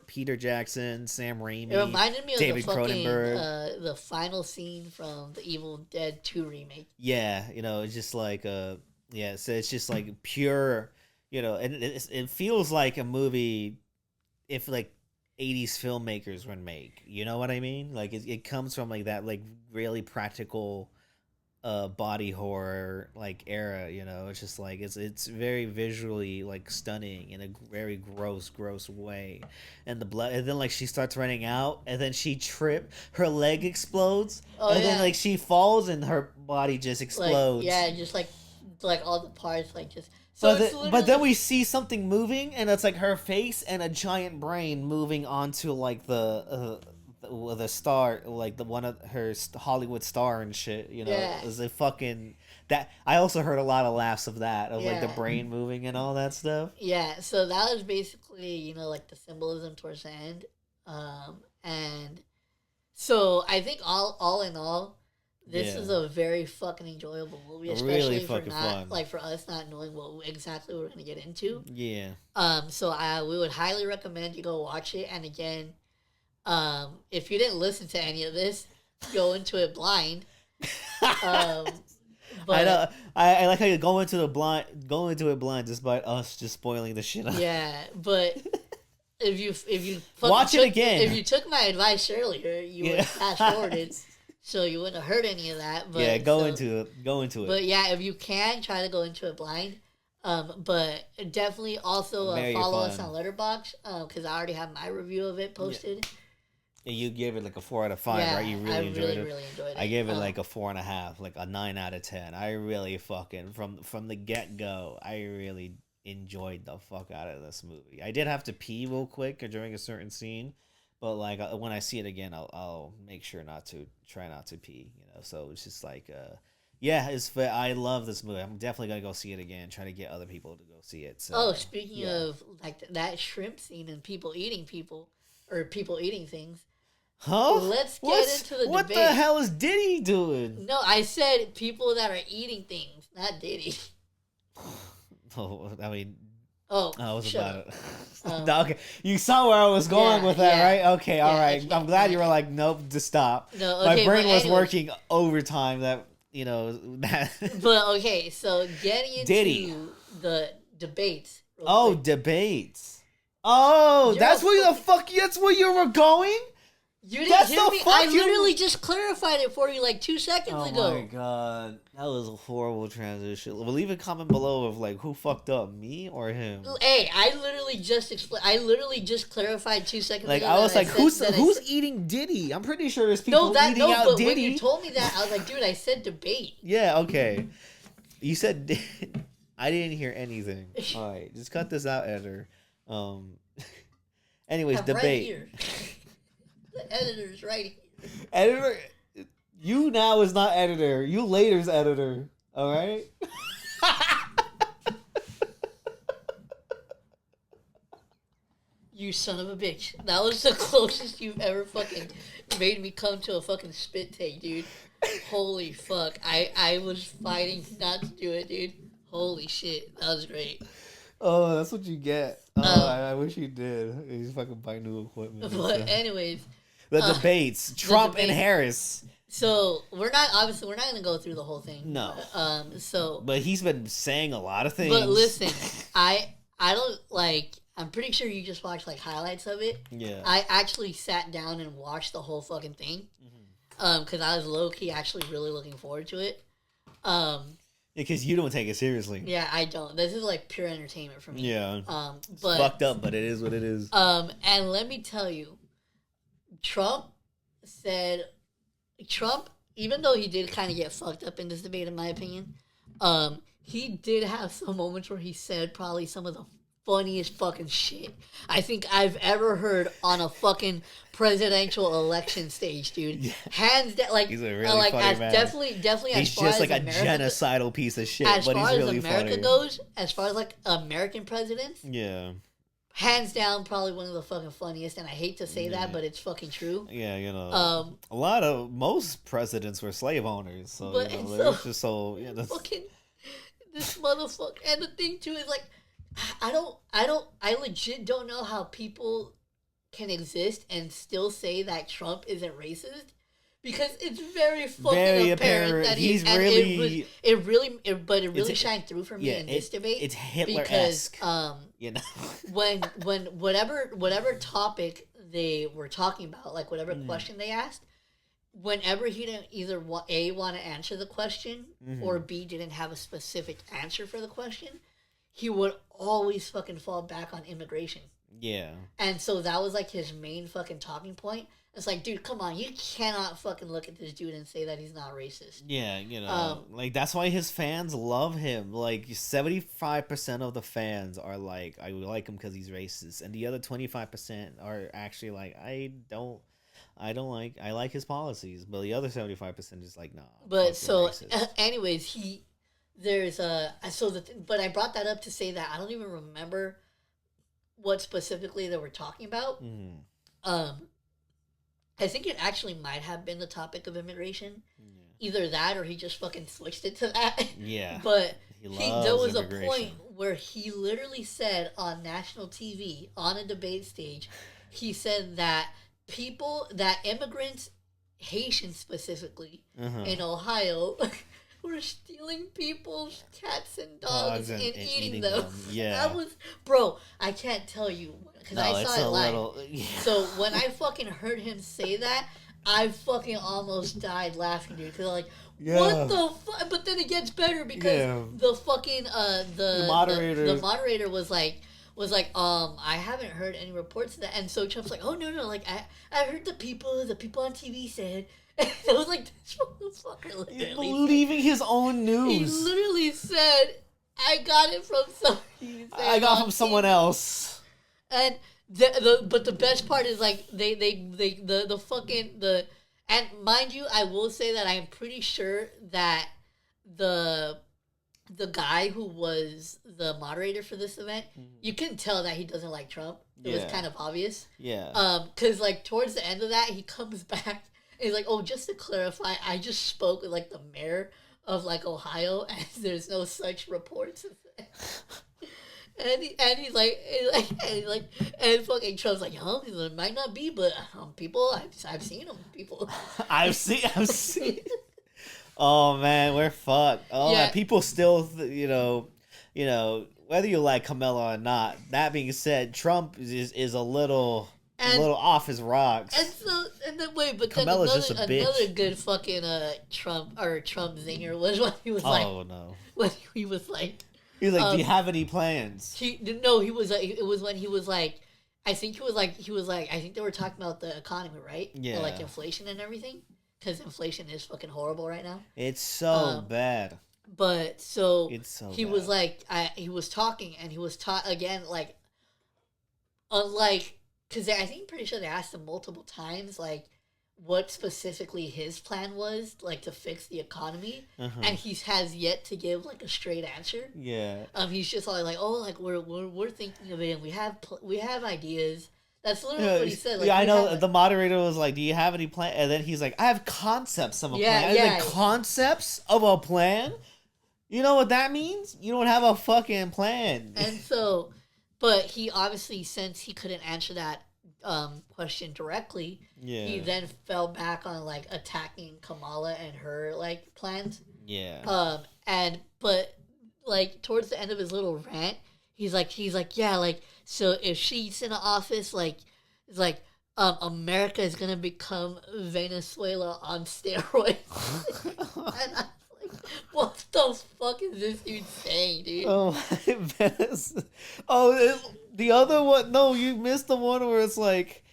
Peter Jackson, Sam Raimi. It reminded me of David the fucking Cronenberg. The final scene from the Evil Dead 2 remake. Yeah, it's just like so it's just like pure, and it feels like a movie if like 80s filmmakers would make. You know what I mean? Like it comes from like that like really practical body horror like era. It's just like it's very visually like stunning in a very gross way, and the blood, and then like she starts running out, and then her leg explodes, then like she falls and her body just explodes. Like, just like all the parts like just. So but then we see something moving, and it's like her face and a giant brain moving onto like the star, like the one of her Hollywood star and shit. Is a fucking that. I also heard a lot of laughs of that, like the brain moving and all that stuff. Yeah, so that was basically like the symbolism towards the end, and so I think all in all. This is a very fucking enjoyable movie, especially really fucking fun. Like for us not knowing what exactly we're gonna get into. Yeah. So we would highly recommend you go watch it. And again, if you didn't listen to any of this, go into it blind. But I know. I like how you go into it blind, despite us just spoiling the shit out. Yeah, but if you watch it again, if you took my advice earlier, you would fast forwarded. So you wouldn't have heard any of that. But yeah, go into it. But yeah, if you can, try to go into it blind. But definitely also follow us on Letterboxd because I already have my review of it posted. Yeah, you gave it like a 4 out of 5, right? You really enjoyed it. Really enjoyed it. I gave it like a 4.5, like a 9 out of 10. I really fucking from the get go. I really enjoyed the fuck out of this movie. I did have to pee real quick during a certain scene. But like when I see it again, I'll make sure try not to pee, So it's just like, I love this movie. I'm definitely gonna go see it again. Try to get other people to go see it. So, speaking of like that shrimp scene and people eating things, huh? Let's get into the debate. What the hell is Diddy doing? No, I said people that are eating things, not Diddy. Oh, I mean. Oh, I was about it. Okay, you saw where I was going with that, right? Okay, all right. I'm glad you were like, nope, just stop. No, okay, my brain was working overtime. That that. But okay, so getting into Diddy. The debates. Debates. Oh, that's where you were going. You didn't hear me? I literally just clarified it for you like 2 seconds ago. Oh my god. That was a horrible transition. Well, leave a comment below of like who fucked up, me or him. Hey, I literally just clarified 2 seconds ago. Like I was like, who's eating Diddy? I'm pretty sure there's people eating out but Diddy. When you told me that, I was like, dude, I said debate. Yeah, okay. You said I didn't hear anything. All right, just cut this out, editor. Anyways, debate. Right here. The editor's right here. Editor, you now is not editor. You later's editor. All right. You son of a bitch. That was the closest you've ever fucking made me come to a fucking spit take, dude. Holy fuck. I was fighting not to do it, dude. Holy shit. That was great. Oh, that's what you get. Oh, I wish you did. You just fucking buy new equipment. But anyways. The debates. Trump and Harris. So we're not gonna go through the whole thing. No. But he's been saying a lot of things. But listen, I don't like. I'm pretty sure you just watched like highlights of it. Yeah. I actually sat down and watched the whole fucking thing. Because I was low key actually really looking forward to it. Because you don't take it seriously. Yeah, I don't. This is like pure entertainment for me. Yeah. But it's fucked up, but it is what it is. And let me tell you, Trump, even though he did kind of get fucked up in this debate, in my opinion, he did have some moments where he said probably some of the funniest fucking shit I think I've ever heard on a fucking presidential election stage, dude. Yeah. Hands down, like, he's a really funny man. Definitely. He's as far just as like America, a genocidal piece of shit, but he's really funny. As far as America goes, as far as like American presidents, yeah, hands down, probably one of the fucking funniest. And I hate to say that, but it's fucking true. Yeah, most presidents were slave owners, so it's just so fucking this motherfucker. And the thing too is like, I legit don't know how people can exist and still say that Trump isn't racist. Because it's very fucking apparent that he's really... It really shined through for me in this debate. It's Hitler-esque. Because, you know? when whatever topic they were talking about, like whatever question they asked, whenever he didn't either A, want to answer the question, or B, didn't have a specific answer for the question, he would always fucking fall back on immigration. Yeah. And so that was like his main fucking talking point. It's like, dude, come on, you cannot fucking look at this dude and say that he's not racist. Yeah, you know, like that's why his fans love him. Like 75% of the fans are like, I like him because he's racist, and the other 25% are actually like, I like his policies, but the other 75% is like, nah. But so, anyways, but I brought that up to say that I don't even remember what specifically they were talking about. I think it actually might have been the topic of immigration. Yeah. Either that or he just fucking switched it to that. Yeah. But there was a point where he literally said on national TV, on a debate stage, he said that immigrants, Haitians specifically, in Ohio, were stealing people's cats and dogs and eating them. Yeah. Bro, I can't tell you, because I saw it live. So when I fucking heard him say that, I fucking almost died laughing, dude. Because I'm like, what the fuck? But then it gets better because the fucking the moderator was like, I haven't heard any reports of that. And so Trump's like, oh no, like I heard the people on TV said. And I was like, this motherfucker literally believing his own news. He literally said, I got it from somebody. I got it from someone else. And but the best part is like and mind you, I will say that I am pretty sure that the guy who was the moderator for this event, you can tell that he doesn't like Trump. It was kind of obvious. Yeah. Because like towards the end of that, he comes back and he's like, oh, just to clarify, I just spoke with like the mayor of like Ohio, and there's no such reports. And fucking Trump's like, it might not be, but people, I've seen them. People, I've seen. Oh man, we're fucked. Oh, yeah. People still, you know, whether you like Kamala or not. That being said, Trump is a little off his rocks. And then wait, but Kamala's then just a bitch. Another good fucking Trump zinger was when he was like, oh no, when he was like. He's like, do you have any plans? It was when he was like, I think they were talking about the economy, right? Yeah. Or like inflation and everything. Because inflation is fucking horrible right now. It's so bad. But so he bad. was like, he was talking and he was again, like, unlike, because I think pretty sure they asked him multiple times, like, what specifically his plan was, like, to fix the economy, and he has yet to give like a straight answer. Yeah. He's just like, oh, like we're thinking of it, and we have ideas. That's literally what he said. Like, yeah, I know. The moderator was like, do you have any plan? And then he's like, I have concepts of a plan. Yeah. Like, concepts of a plan? You know what that means? You don't have a fucking plan. And so, but he obviously, since he couldn't answer that question directly, he then fell back on like attacking Kamala and her like plans. Yeah. But like towards the end of his little rant, he's like, yeah, like, so if she's in the office, like, it's like, America is gonna become Venezuela on steroids. And I was like, what the fuck is this dude saying, dude? The other one. No, you missed the one where it was like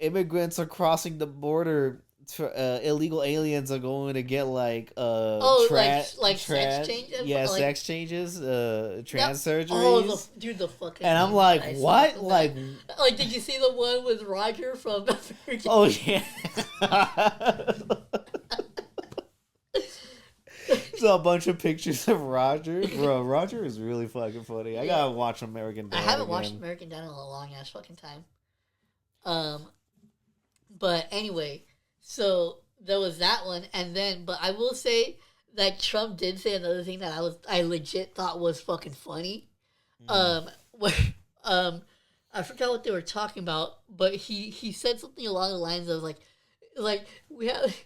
immigrants are crossing the border. Illegal aliens are going to get like sex changes. Yeah, sex changes, trans surgeries. Oh, the fucking. And I'm like, what? Like, did you see the one with Roger from? Oh yeah. So a bunch of pictures of Roger. Bro, Roger is really fucking funny. I gotta watch American Dad. I haven't watched American Dad in a long ass fucking time. But anyway, so there was that one, and then, but I will say that Trump did say another thing that I legit thought was fucking funny. Mm. Where um, I forgot what they were talking about, but he said something along the lines of like we have.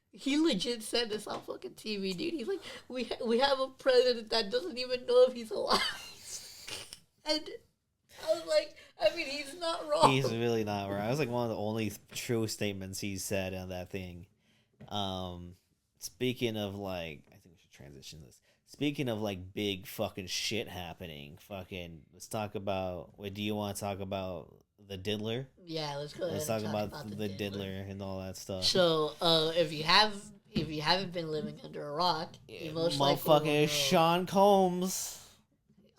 He legit said this on fucking TV, dude. He's like, we have a president that doesn't even know if he's alive, and I was like, I mean, he's not wrong. He's really not wrong. That was like one of the only true statements he said on that thing. Speaking of like, I think we should transition this. Speaking of like big fucking shit happening, fucking let's talk about. What do you want to talk about? The Diddler. Yeah, let's go ahead. Let's talk about the Diddler and all that stuff. So, if you haven't been living under a rock, you most likely motherfucking Sean Combs,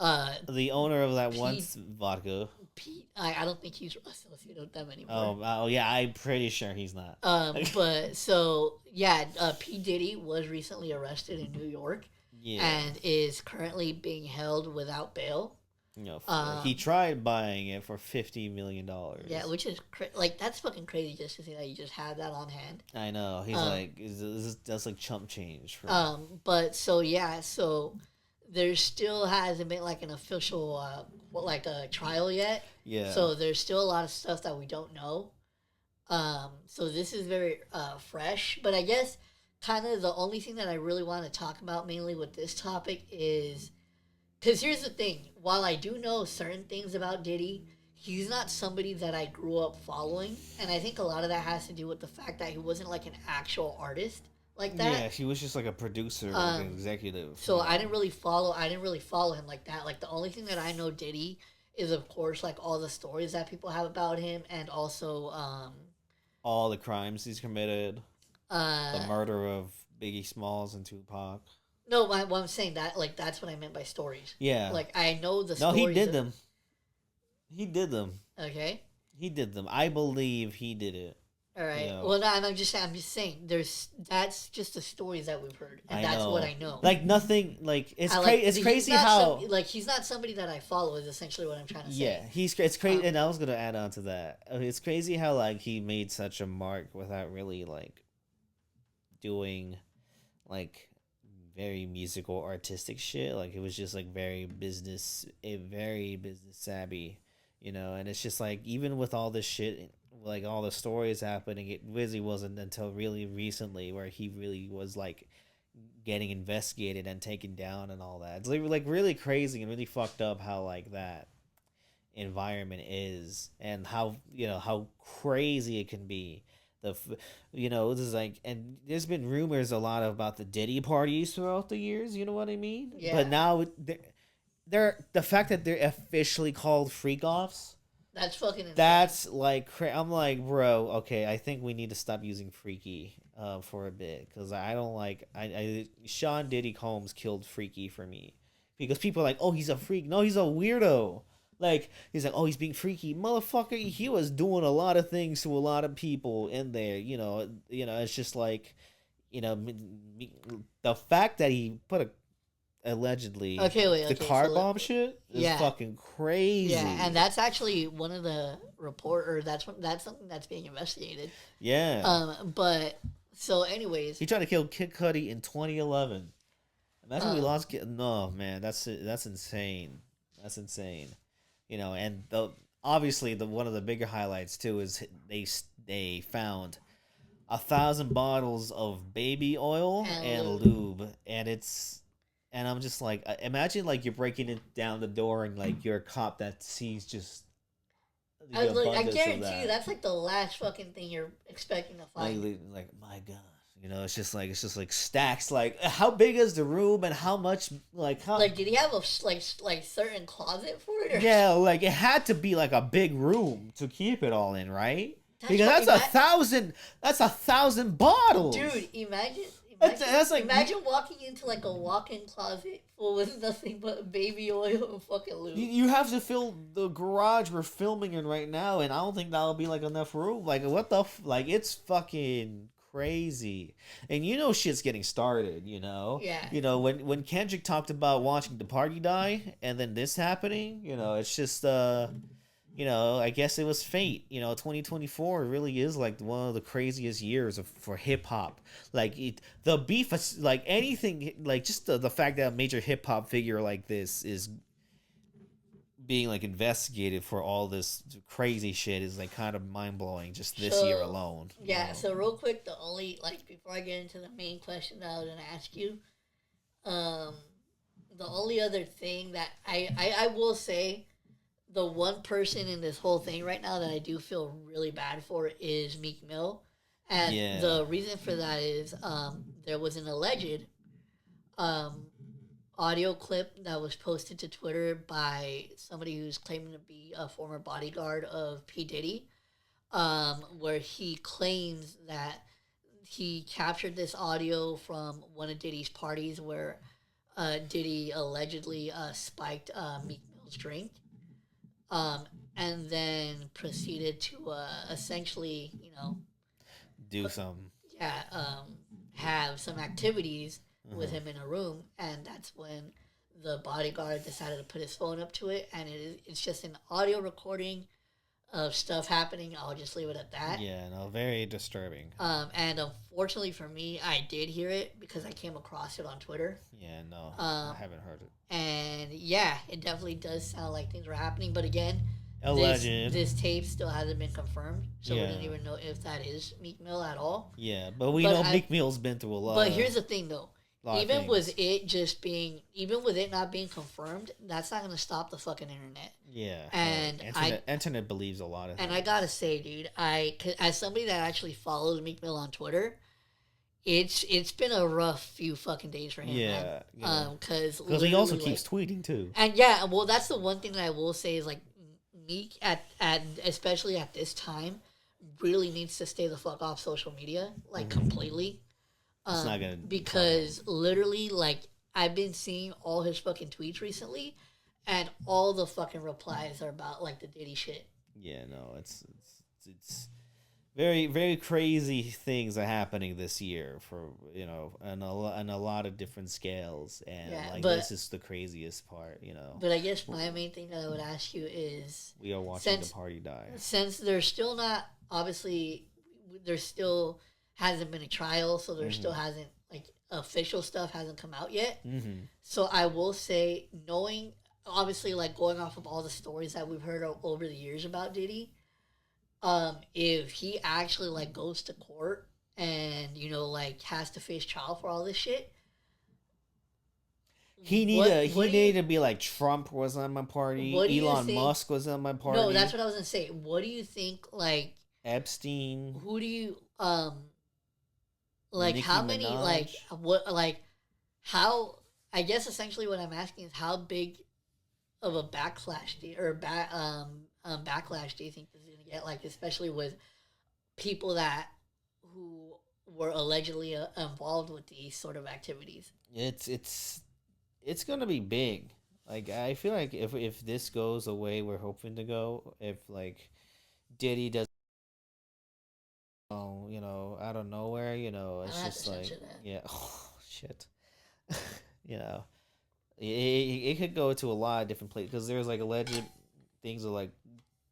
the owner of that Pete, one vodka. Pete, I don't think he's associated with them anymore. Oh yeah, I'm pretty sure he's not. But so yeah, P Diddy was recently arrested in New York. Yeah. And is currently being held without bail. You know, he tried buying it for $50 million. Yeah, which is like that's fucking crazy just to say that you just have that on hand. I know. He's like, that's like chump change. But so yeah, so there still hasn't been like an official like a trial yet. Yeah. So there's still a lot of stuff that we don't know. So this is very fresh, but I guess kind of the only thing that I really want to talk about mainly with this topic is. Because here's the thing. While I do know certain things about Diddy, he's not somebody that I grew up following. And I think a lot of that has to do with the fact that he wasn't like an actual artist like that. Yeah, he was just like a producer, like an executive. So I didn't really follow him like that. Like the only thing that I know Diddy is of course like all the stories that people have about him and also all the crimes he's committed. The murder of Biggie Smalls and Tupac. No, what I'm saying that like that's what I meant by stories. Yeah, like I know the. No, he did them. He did them. Okay. He did them. I believe he did it. All right. You know? Well, no, I'm just saying. That's just the stories that we've heard, and that's what I know. Like nothing. Like it's it's crazy how like he's not somebody that I follow. Is essentially what I'm trying to say. Yeah, it's crazy, and I was gonna add on to that. It's crazy how like he made such a mark without really like doing like. Very musical, artistic shit. Like it was just like very business savvy, you know. And it's just like even with all this shit, like all the stories happening, it really wasn't until really recently where he really was like getting investigated and taken down and all that. It's like really crazy and really fucked up how like that environment is and how how crazy it can be. This is like, and there's been rumors a lot about the Diddy parties throughout the years. You know what I mean? Yeah. But now they're the fact that they're officially called freak offs. That's fucking insane. That's like I'm like, bro. Okay, I think we need to stop using freaky for a bit because I don't like Sean Diddy Combs killed freaky for me because people are like, oh, he's a freak. No, he's a weirdo. Like, he's like, oh, he's being freaky. Motherfucker, he was doing a lot of things to a lot of people in there. You know, it's just like, the fact that he put allegedly the car bomb shit is fucking crazy. Yeah, and that's actually one of the that's something that's being investigated. Yeah. But, so anyways. He tried to kill Kid Cudi in 2011. Imagine we lost no, man, that's insane. That's insane. And obviously one of the bigger highlights too is they found 1,000 bottles of baby oil and lube, and I'm just like, imagine like you're breaking it down the door and like you're a cop that sees just. I guarantee you that's like the last fucking thing you're expecting to find. Like my God. It's just like stacks. Like, how big is the room and how much? Like, how? Like, did he have a like certain closet for it? Or yeah, like it had to be like a big room to keep it all in, right? Because that's 1,000. That's 1,000 bottles, dude. Imagine walking into like a walk-in closet full with nothing but baby oil and fucking lube. You have to fill the garage we're filming in right now, and I don't think that'll be like enough room. Like, what the like? It's fucking crazy. And shit's getting started, Yeah. When Kendrick talked about watching the party die and then this happening, it's just I guess it was fate. 2024 really is like one of the craziest years for hip hop. Like the beef is like anything, like just the fact that a major hip hop figure like this is being like investigated for all this crazy shit is like kind of mind blowing. Just this year alone. Yeah. So real quick, the only like before I get into the main question that I was gonna ask you, the only other thing that I will say, the one person in this whole thing right now that I do feel really bad for is Meek Mill. And the reason for that is there was an alleged audio clip that was posted to Twitter by somebody who's claiming to be a former bodyguard of P. Diddy, where he claims that he captured this audio from one of Diddy's parties where Diddy allegedly spiked Meek Mill's drink. And then proceeded to essentially, do some, have some activities with him in a room, and that's when the bodyguard decided to put his phone up to it, and it's just an audio recording of stuff happening. I'll just leave it at that. Yeah, no, very disturbing. And unfortunately for me, I did hear it because I came across it on Twitter. Yeah, no, I haven't heard it. And yeah, it definitely does sound like things were happening, but again, alleged. This tape still hasn't been confirmed, so we don't even know if that is Meek Mill at all. Yeah, but we know Meek Mill's been through a lot. But here's the thing, though. Even with it not being confirmed, that's not going to stop the fucking internet. Yeah. And internet believes a lot of things. And I got to say, dude, as somebody that actually follows Meek Mill on Twitter, it's been a rough few fucking days for him, man. Yeah. Because he also keeps tweeting, too. And yeah, well, that's the one thing that I will say is, like, Meek, at especially at this time, really needs to stay the fuck off social media, like, completely. It's not gonna because literally, like, I've been seeing all his fucking tweets recently, and all the fucking replies are about like the Diddy shit. Yeah, no, it's very, very crazy things are happening this year for and a lot of different scales, and this is the craziest part, But I guess my main thing that I would ask you is we are watching the party die. Since there's still not there's still hasn't been a trial, so there still hasn't, like, official stuff hasn't come out yet. Mm-hmm. So I will say, knowing, obviously, like, going off of all the stories that we've heard over the years about Diddy, if he actually, like, goes to court and, like, has to face trial for all this shit, he needed to be like, Trump was on my party, Elon Musk was on my party. No, that's what I was gonna say. What do you think, like, Epstein? Who do you like, Nicki how many, Minaj. like, what, like, how, I guess essentially what I'm asking is how big of a backlash backlash do you think this is going to get, like, especially with people who were allegedly involved with these sort of activities? It's going to be big. Like, I feel like if this goes the way we're hoping to go, if, like, Diddy does out of nowhere, it's just like, yeah, oh, shit. It could go to a lot of different places, because there's, like, alleged things of, like,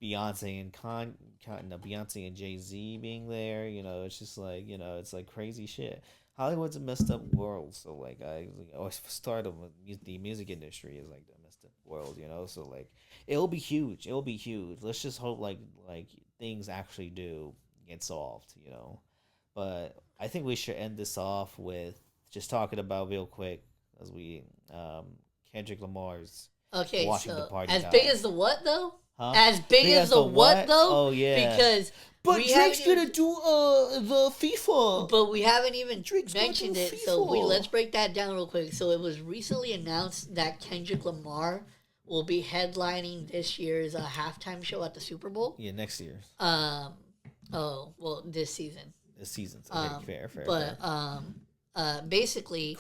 Beyonce and Beyonce and Jay-Z being there, it's just like, it's like crazy shit. Hollywood's a messed up world, so, like, I always start with the music industry is, like, a messed up world, so, like, it'll be huge. Let's just hope, like things actually do get solved, But I think we should end this off with just talking about real quick as we Kendrick Lamar's watching the party. As big as the what though? Huh? As big as the what though? Oh yeah. Because Drake's gonna do the FIFA. But we haven't even mentioned it. FIFA. So let's break that down real quick. So it was recently announced that Kendrick Lamar will be headlining this year's halftime show at the Super Bowl. Yeah, next year. Oh, well, this season. Fair. But basically,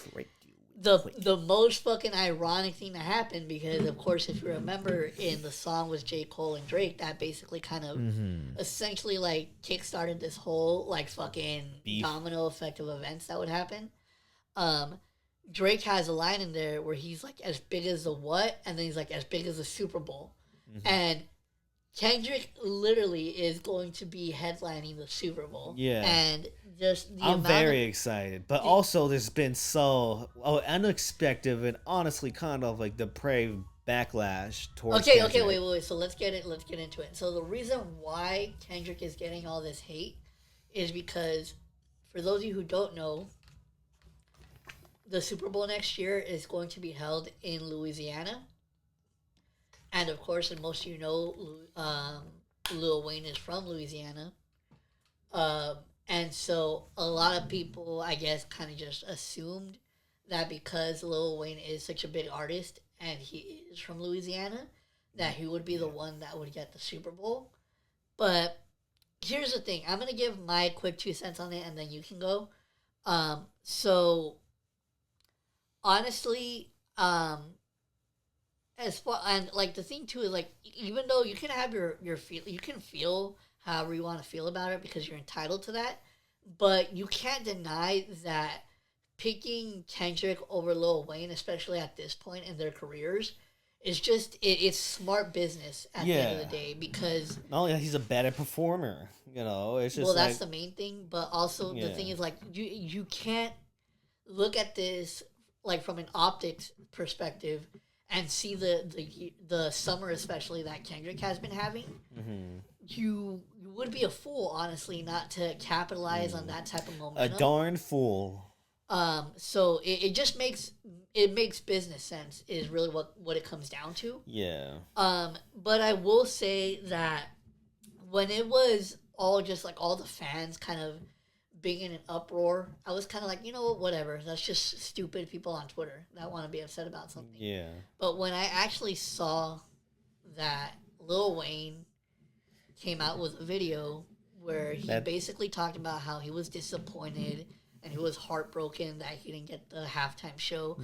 the most fucking ironic thing that happened, because of course, if you remember, in the song with J. Cole and Drake, that basically kind of essentially, like, kickstarted this whole, like, fucking domino effect of events that would happen. Drake has a line in there where he's like, as big as the what, and then he's like, as big as the Super Bowl, and Kendrick literally is going to be headlining the Super Bowl. Yeah. And just I'm very excited. But also there's been so unexpected and honestly kind of like depraved backlash towards Okay, Kendrick. wait. So let's get into it. So the reason why Kendrick is getting all this hate is because, for those of you who don't know, the Super Bowl next year is going to be held in Louisiana, and of course, and most of you know, Lil Wayne is from Louisiana. And so a lot of people, I guess, kind of just assumed that because Lil Wayne is such a big artist and he is from Louisiana, that he would be the one that would get the Super Bowl. But here's the thing. I'm going to give my quick 2 cents on it and then you can go. So, honestly, as far, and like the thing too is like, even though you can have your feel, you can feel however you want to feel about it because you're entitled to that, but you can't deny that picking Kendrick over Lil Wayne, especially at this point in their careers, is just it's smart business at the end of the day because not only he's a better performer, it's just that's the main thing, but also the thing is like you can't look at this like from an optics perspective and see the summer especially that Kendrick has been having. Mm-hmm. You would be a fool, honestly, not to capitalize on that type of momentum. A darn fool. So it just makes business sense is really what it comes down to. Yeah. But I will say that when it was all just like all the fans kind of being in an uproar, I was kind of like, you know what, whatever. That's just stupid people on Twitter that want to be upset about something. Yeah. But when I actually saw that Lil Wayne came out with a video where he basically talked about how he was disappointed and he was heartbroken that he didn't get the halftime show.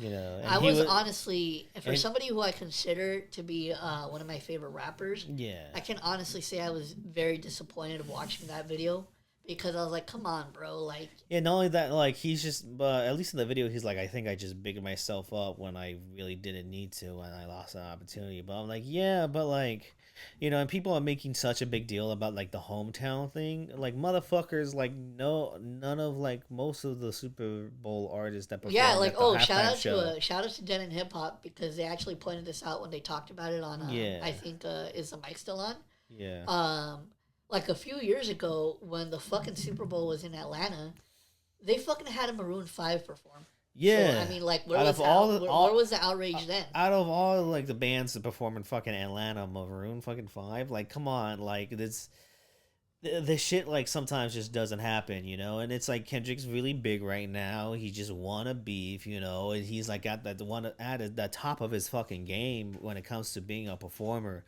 I was honestly, for somebody who I consider to be one of my favorite rappers, I can honestly say I was very disappointed watching that video because I was like, come on, bro. Like, yeah, not only that, like, he's just, but at least in the video, he's like, I think I just bigged myself up when I really didn't need to and I lost an opportunity. But I'm like, yeah, but like, and people are making such a big deal about like the hometown thing. Like, motherfuckers, like, none of like most of the Super Bowl artists that perform at the shout out to Den and Hip Hop because they actually pointed this out when they talked about it on, I think, is the mic still on? Yeah. Like a few years ago when the fucking Super Bowl was in Atlanta, they fucking had a Maroon 5 perform. Yeah. So, I mean, like, where was the outrage then? Out of all, like, the bands that perform in fucking Atlanta, Maroon fucking 5, like, come on, like, this shit, like, sometimes just doesn't happen, and it's like Kendrick's really big right now. He just wanna beef, and he's like at the top of his fucking game when it comes to being a performer,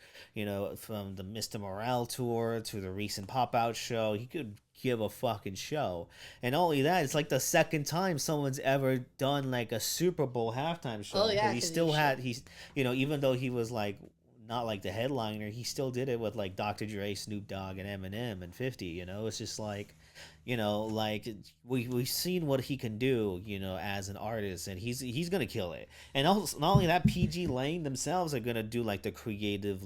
from the Mr. Morale tour to the recent Pop-Out show. He could give a fucking show. And not only that, it's like the second time someone's ever done like a Super Bowl halftime show. Oh yeah, even though he was like not like the headliner, he still did it with like Dr. Dre, Snoop Dogg, and Eminem and 50. It's just like, like we've seen what he can do, as an artist, and he's gonna kill it. And also, not only that, PG Lane themselves are gonna do like the creative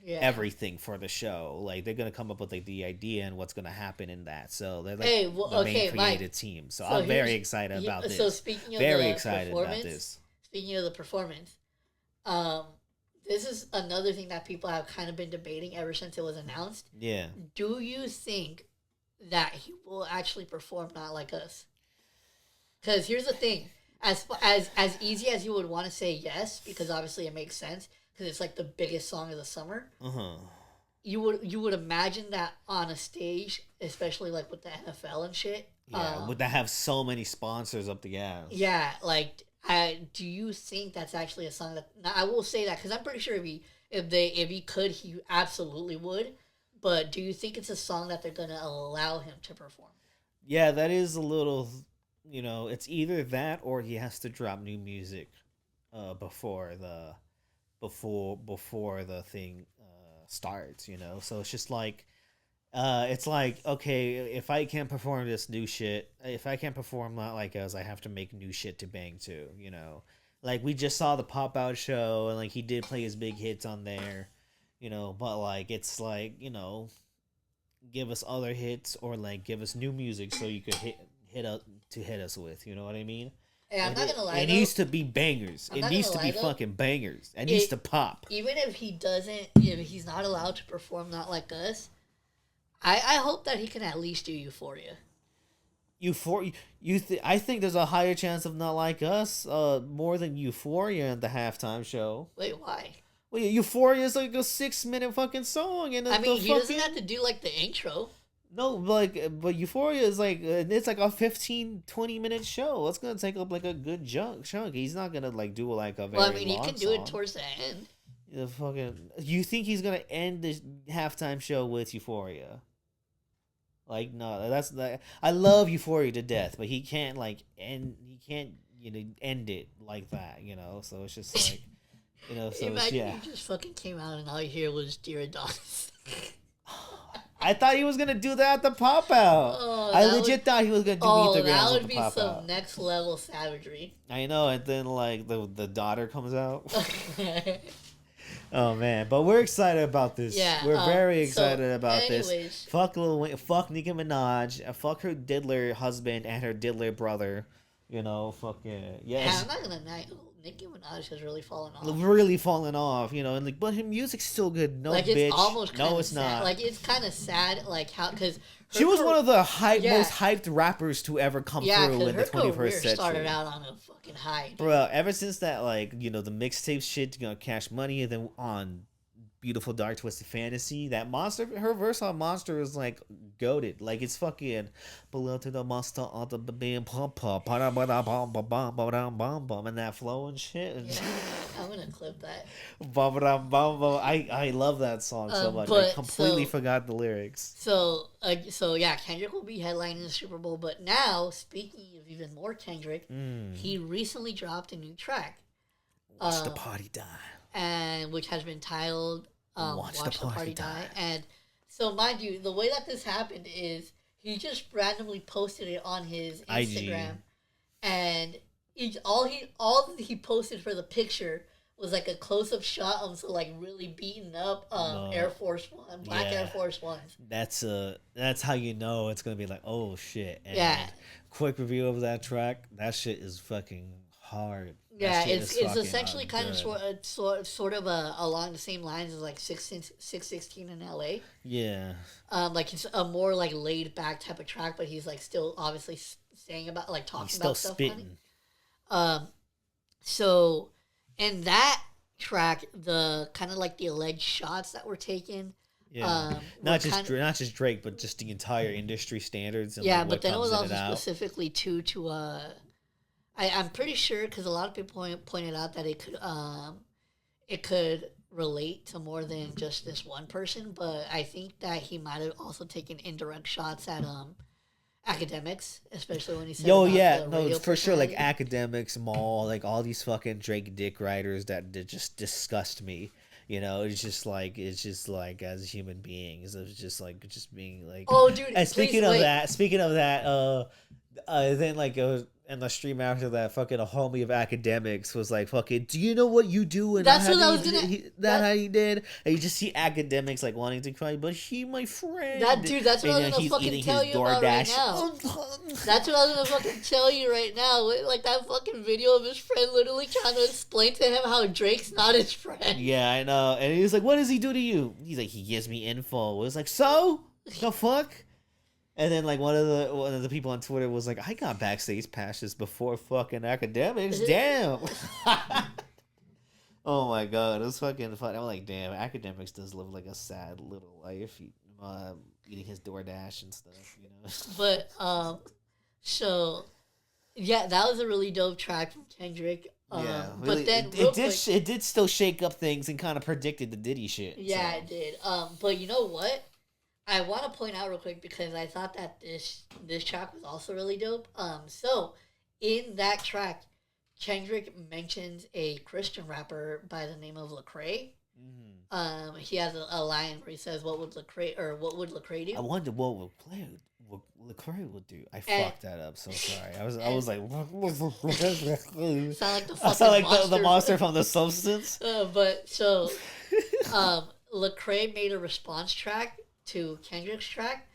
everything for the show. Like, they're gonna come up with like the idea and what's gonna happen in that. So they're like the main creative team. So I'm very excited about this. So speaking of speaking of the performance, this is another thing that people have kind of been debating ever since it was announced. Yeah. Do you think that he will actually perform Not Like Us? Because here's the thing. As easy as you would want to say yes, because obviously it makes sense, because it's like the biggest song of the summer. Uh-huh. You would imagine that on a stage, especially like with the NFL and shit. Yeah, would that have so many sponsors up the ass? Yeah, like, do you think that's actually a song that... Now, I will say that because I'm pretty sure if he could, he absolutely would. But do you think it's a song that they're gonna allow him to perform? Yeah, that is a little. It's either that or he has to drop new music, before the thing starts. So it's just like. It's like, okay, if I can't perform this new shit, if I can't perform Not Like Us, I have to make new shit to bang to, Like, we just saw the Pop-Out show, and, like, he did play his big hits on there, but, like, it's like, give us other hits or, like, give us new music so you could hit us with, you know what I mean? And I'm not gonna lie, it needs to be bangers. It needs to be fucking bangers. It needs to pop. Even if he's not allowed to perform Not Like Us, I hope that he can at least do Euphoria. I think there's a higher chance of Not Like Us more than Euphoria in the halftime show. Wait, why? Well, Euphoria is like a 6-minute fucking song, and I mean, he doesn't have to do like the intro. No, but Euphoria is like it's like a 15-20 minute show. It's gonna take up like a good chunk. He's not gonna like do like a very. Well, I mean, he can do it towards the end. You think he's gonna end the halftime show with Euphoria? Like, no, that's like, I love Euphoria to death, but he can't end it like that, So it's just like, So imagine he just fucking came out and all you hear was "Dear Adonis." I thought he was gonna do that at the pop out. I legit thought he was gonna do Meet the Grams. That would be some next level savagery. I know, and then like the daughter comes out. Oh man, but we're excited about this. Yeah, we're very excited about this. Fuck Lil Wayne, fuck Nicki Minaj, fuck her diddler husband and her diddler brother. Fucking yes. Yeah, I'm not gonna lie. Nicki Minaj has really fallen off. And but her music's still good. No, like, bitch. It's almost no, it's sad. Not. Like, it's kind of sad, like how because she was one of the most hyped rappers to ever come through in the 21st century. Started out on a fucking high. Bro, ever since that, like the mixtape shit, Cash Money, and then on Beautiful Dark Twisted Fantasy, that monster, her verse on Monster is like goated. Like, it's fucking below to the monster on the bam pump pump and that flow and shit. Yeah, I'm gonna clip that. I love that song so much. I completely forgot the lyrics. So yeah, Kendrick will be headlining the Super Bowl. But now, speaking of even more Kendrick, he recently dropped a new track. Watch the Party Die. And which has been titled Watch the Party Die. And so, mind you, the way that this happened is he just randomly posted it on his Instagram. IG. And all he posted for the picture was like a close-up shot of some like really beaten up Air Force One, black Air Force Ones. That's how you know it's gonna be like, oh shit. And yeah. Quick review of that track. That shit is fucking hard. Yeah, it's essentially kind of sort of along the same lines as like 616 in LA. Yeah. Like it's a more like laid back type of track, but he's like still obviously saying about like talking about stuff. He's still spitting. So in that track, the kind of like the alleged shots that were taken. Yeah. Not just Drake, but just the entire industry standards. And yeah, but then it was also specifically to I'm pretty sure because a lot of people pointed out that it could relate to more than just this one person, but I think that he might have also taken indirect shots at academics, especially when he said for sure, like Academics, Maul, like all these fucking Drake dick writers that just disgust me. It's just like as human beings, it's just like just being like. Oh, dude! And speaking of that, then like it was. And the stream after that, fucking a homie of Academics was like, "Fucking, do you know what you do?" And that's what I was gonna. How he did, and you just see Academics like wanting to cry, but he my friend. That's what I was gonna fucking tell you about right now. That's what I was gonna fucking tell you right now. Like that fucking video of his friend literally trying to explain to him how Drake's not his friend. Yeah, I know. And he was like, "What does he do to you?" He's like, "He gives me info." It was like, "So the fuck." And then like one of the people on Twitter was like, I got backstage passes before fucking Academics. Damn. Oh my god, it was fucking fun. I'm like, damn, Academics does live like a sad little life, eating his DoorDash and stuff, But so yeah, that was a really dope track from Kendrick. Yeah, really, but then it did still shake up things and kind of predicted the Diddy shit. Yeah, so. It did. But you know what? I want to point out real quick because I thought that this track was also really dope. So in that track, Kendrick mentions a Christian rapper by the name of Lecrae. Mm-hmm. He has a line where he says, "What would Lecrae do?" I wonder what Lecrae would do. I fucked that up. So sorry. I was like, sound like the monster from The Substance. But so, Lecrae made a response track to Kendrick's track,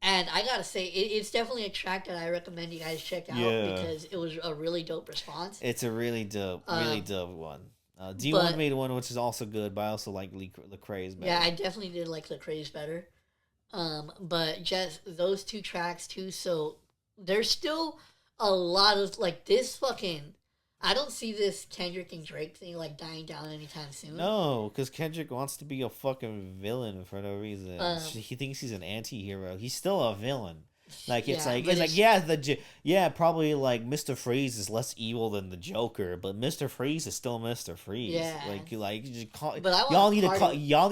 And I gotta say, it's definitely a track that I recommend you guys check out because it was a really dope response. It's a really dope one. D1 made one which is also good, but I also like Lecrae's better. Yeah, I definitely did like Lecrae's better. But just those two tracks too. So there's still a lot of like this fucking. I don't see this Kendrick and Drake thing like dying down anytime soon. No, because Kendrick wants to be a fucking villain for no reason. He thinks he's an anti-hero. He's still a villain. Like it's probably like Mr. Freeze is less evil than the Joker, but Mr. Freeze is still Mr. Freeze. Yeah, y'all need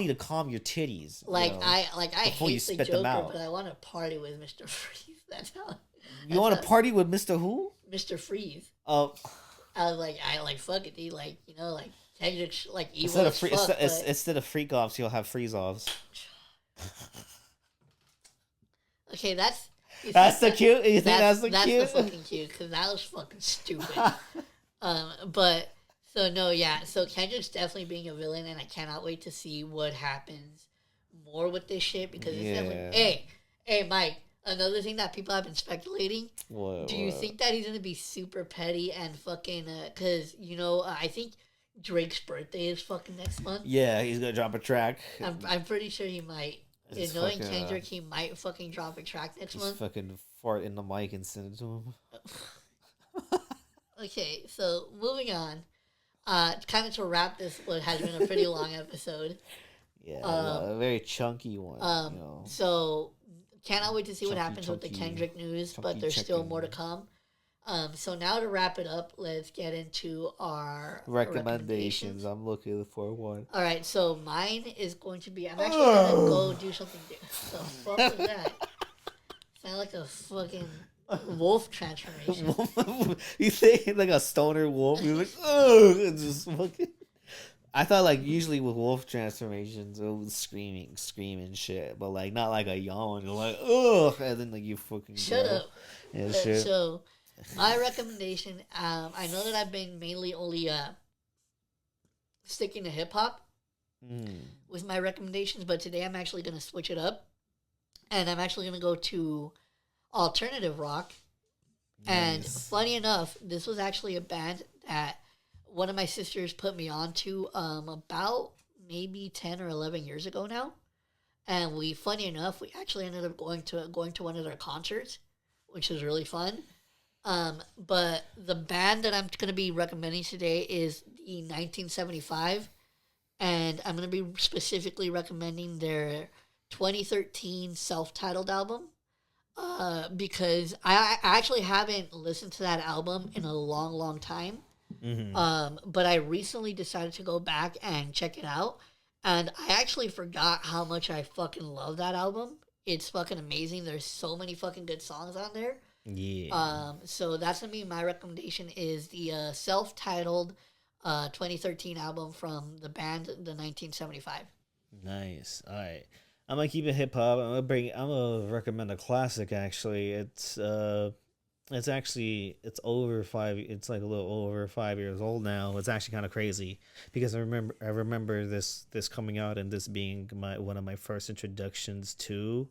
to calm your titties. Like I hate the Joker, but I want to party with Mr. Freeze. That's how. You want to party with Mr. Who? Mr. Freeze. Oh. I was like, fuck it, dude. Like, you know, like Kendrick's like evil instead of freak offs, you'll have freeze offs. Okay, that's the cute. You think that's the cute? That's the fucking cute because that was fucking stupid. But so no, yeah. So Kendrick's definitely being a villain, and I cannot wait to see what happens more with this shit because it's definitely. Hey, Mike. Another thing that people have been speculating. Do you think that he's gonna be super petty and fucking? Cause you know, I think Drake's birthday is fucking next month. Yeah, he's gonna drop a track. I'm pretty sure he might. Knowing Kendrick, he might fucking drop a track next month. Fucking fart in the mic and send it to him. Okay, so moving on. Kind of to wrap this, what has been a pretty long episode. Yeah, a very chunky one. You know. So. Cannot wait to see what happens with the Kendrick news, but there's still more to come. So now to wrap it up, let's get into our recommendations. I'm looking for one. All right, so mine is going to be. I'm actually gonna go do something different. So fuck with that. Sound like a fucking wolf transformation. You think like a stoner wolf? You're like, oh, just fucking. I thought like usually with wolf transformations it was screaming shit, but like not like a yawn. You're like ugh, and then like you fucking shut up. Yeah, shit. So my recommendation, I know that I've been mainly only sticking to hip hop with my recommendations, but today I'm actually gonna switch it up, and I'm actually gonna go to alternative rock. Nice. And funny enough, this was actually a band that one of my sisters put me on to about maybe 10 or 11 years ago now. And funny enough, we actually ended up going to one of their concerts, which was really fun. But the band that I'm going to be recommending today is the 1975. And I'm going to be specifically recommending their 2013 self-titled album. Because I actually haven't listened to that album in a long, long time. Mm-hmm. But I recently decided to go back and check it out, and I actually forgot how much I fucking love that album. It's fucking amazing. There's so many fucking good songs on there. Yeah. So that's gonna be my recommendation is the self-titled 2013 album from the band the 1975. Nice. All right. I'm gonna keep it hip hop. I'm gonna recommend a classic. Actually, it's over 5. It's like a little over 5 years old now. It's actually kind of crazy because I remember this coming out and this being one of my first introductions to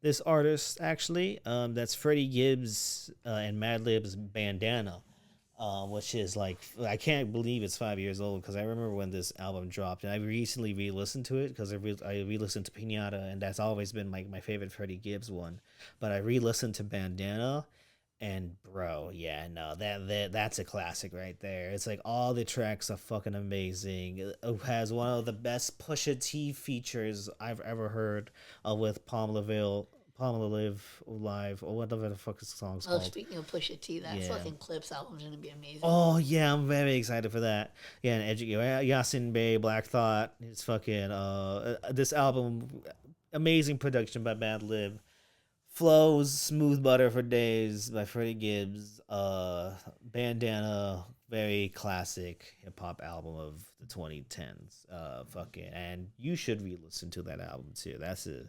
this artist. Actually, that's Freddie Gibbs and Madlib's Bandana, which is like I can't believe it's 5 years old because I remember when this album dropped and I recently re-listened to it because I re-listened to Pinata and that's always been my favorite Freddie Gibbs one. But I re-listened to Bandana. And bro, yeah, no, that's a classic right there. It's like all the tracks are fucking amazing. It has one of the best Pusha T features I've ever heard with Palm Live, or whatever the fuck the song's called. Speaking of Pusha T, that fucking Clips album's gonna be amazing. Oh yeah, I'm very excited for that. Yeah, and Yasin Bey, Black Thought. It's fucking this album, amazing production by Madlib. Flows, Smooth Butter for Days by Freddie Gibbs. Bandana, very classic hip hop album of the 2010s. And you should re-listen to that album too. That's a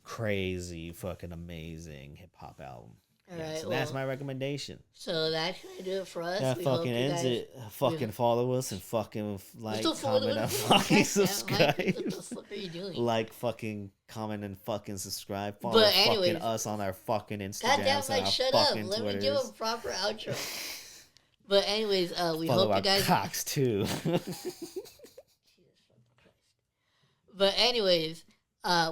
crazy fucking amazing hip hop album. All right, so that's my recommendation. So that's gonna do it for us. That fucking ends it. Fucking follow us and fucking like, comment, and fucking subscribe. What the fuck are you doing? Like, fucking comment and fucking subscribe. Follow fucking us on our fucking Instagram. Goddamn, like, shut up. Let me give a proper outro. But anyways, we hope you guys. Cocks too. But anyways,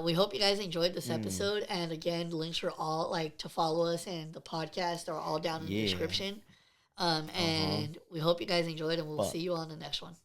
we hope you guys enjoyed this episode. And again, links for all to follow us and the podcast are all down in the description. And we hope you guys enjoyed, and we'll see you on the next one.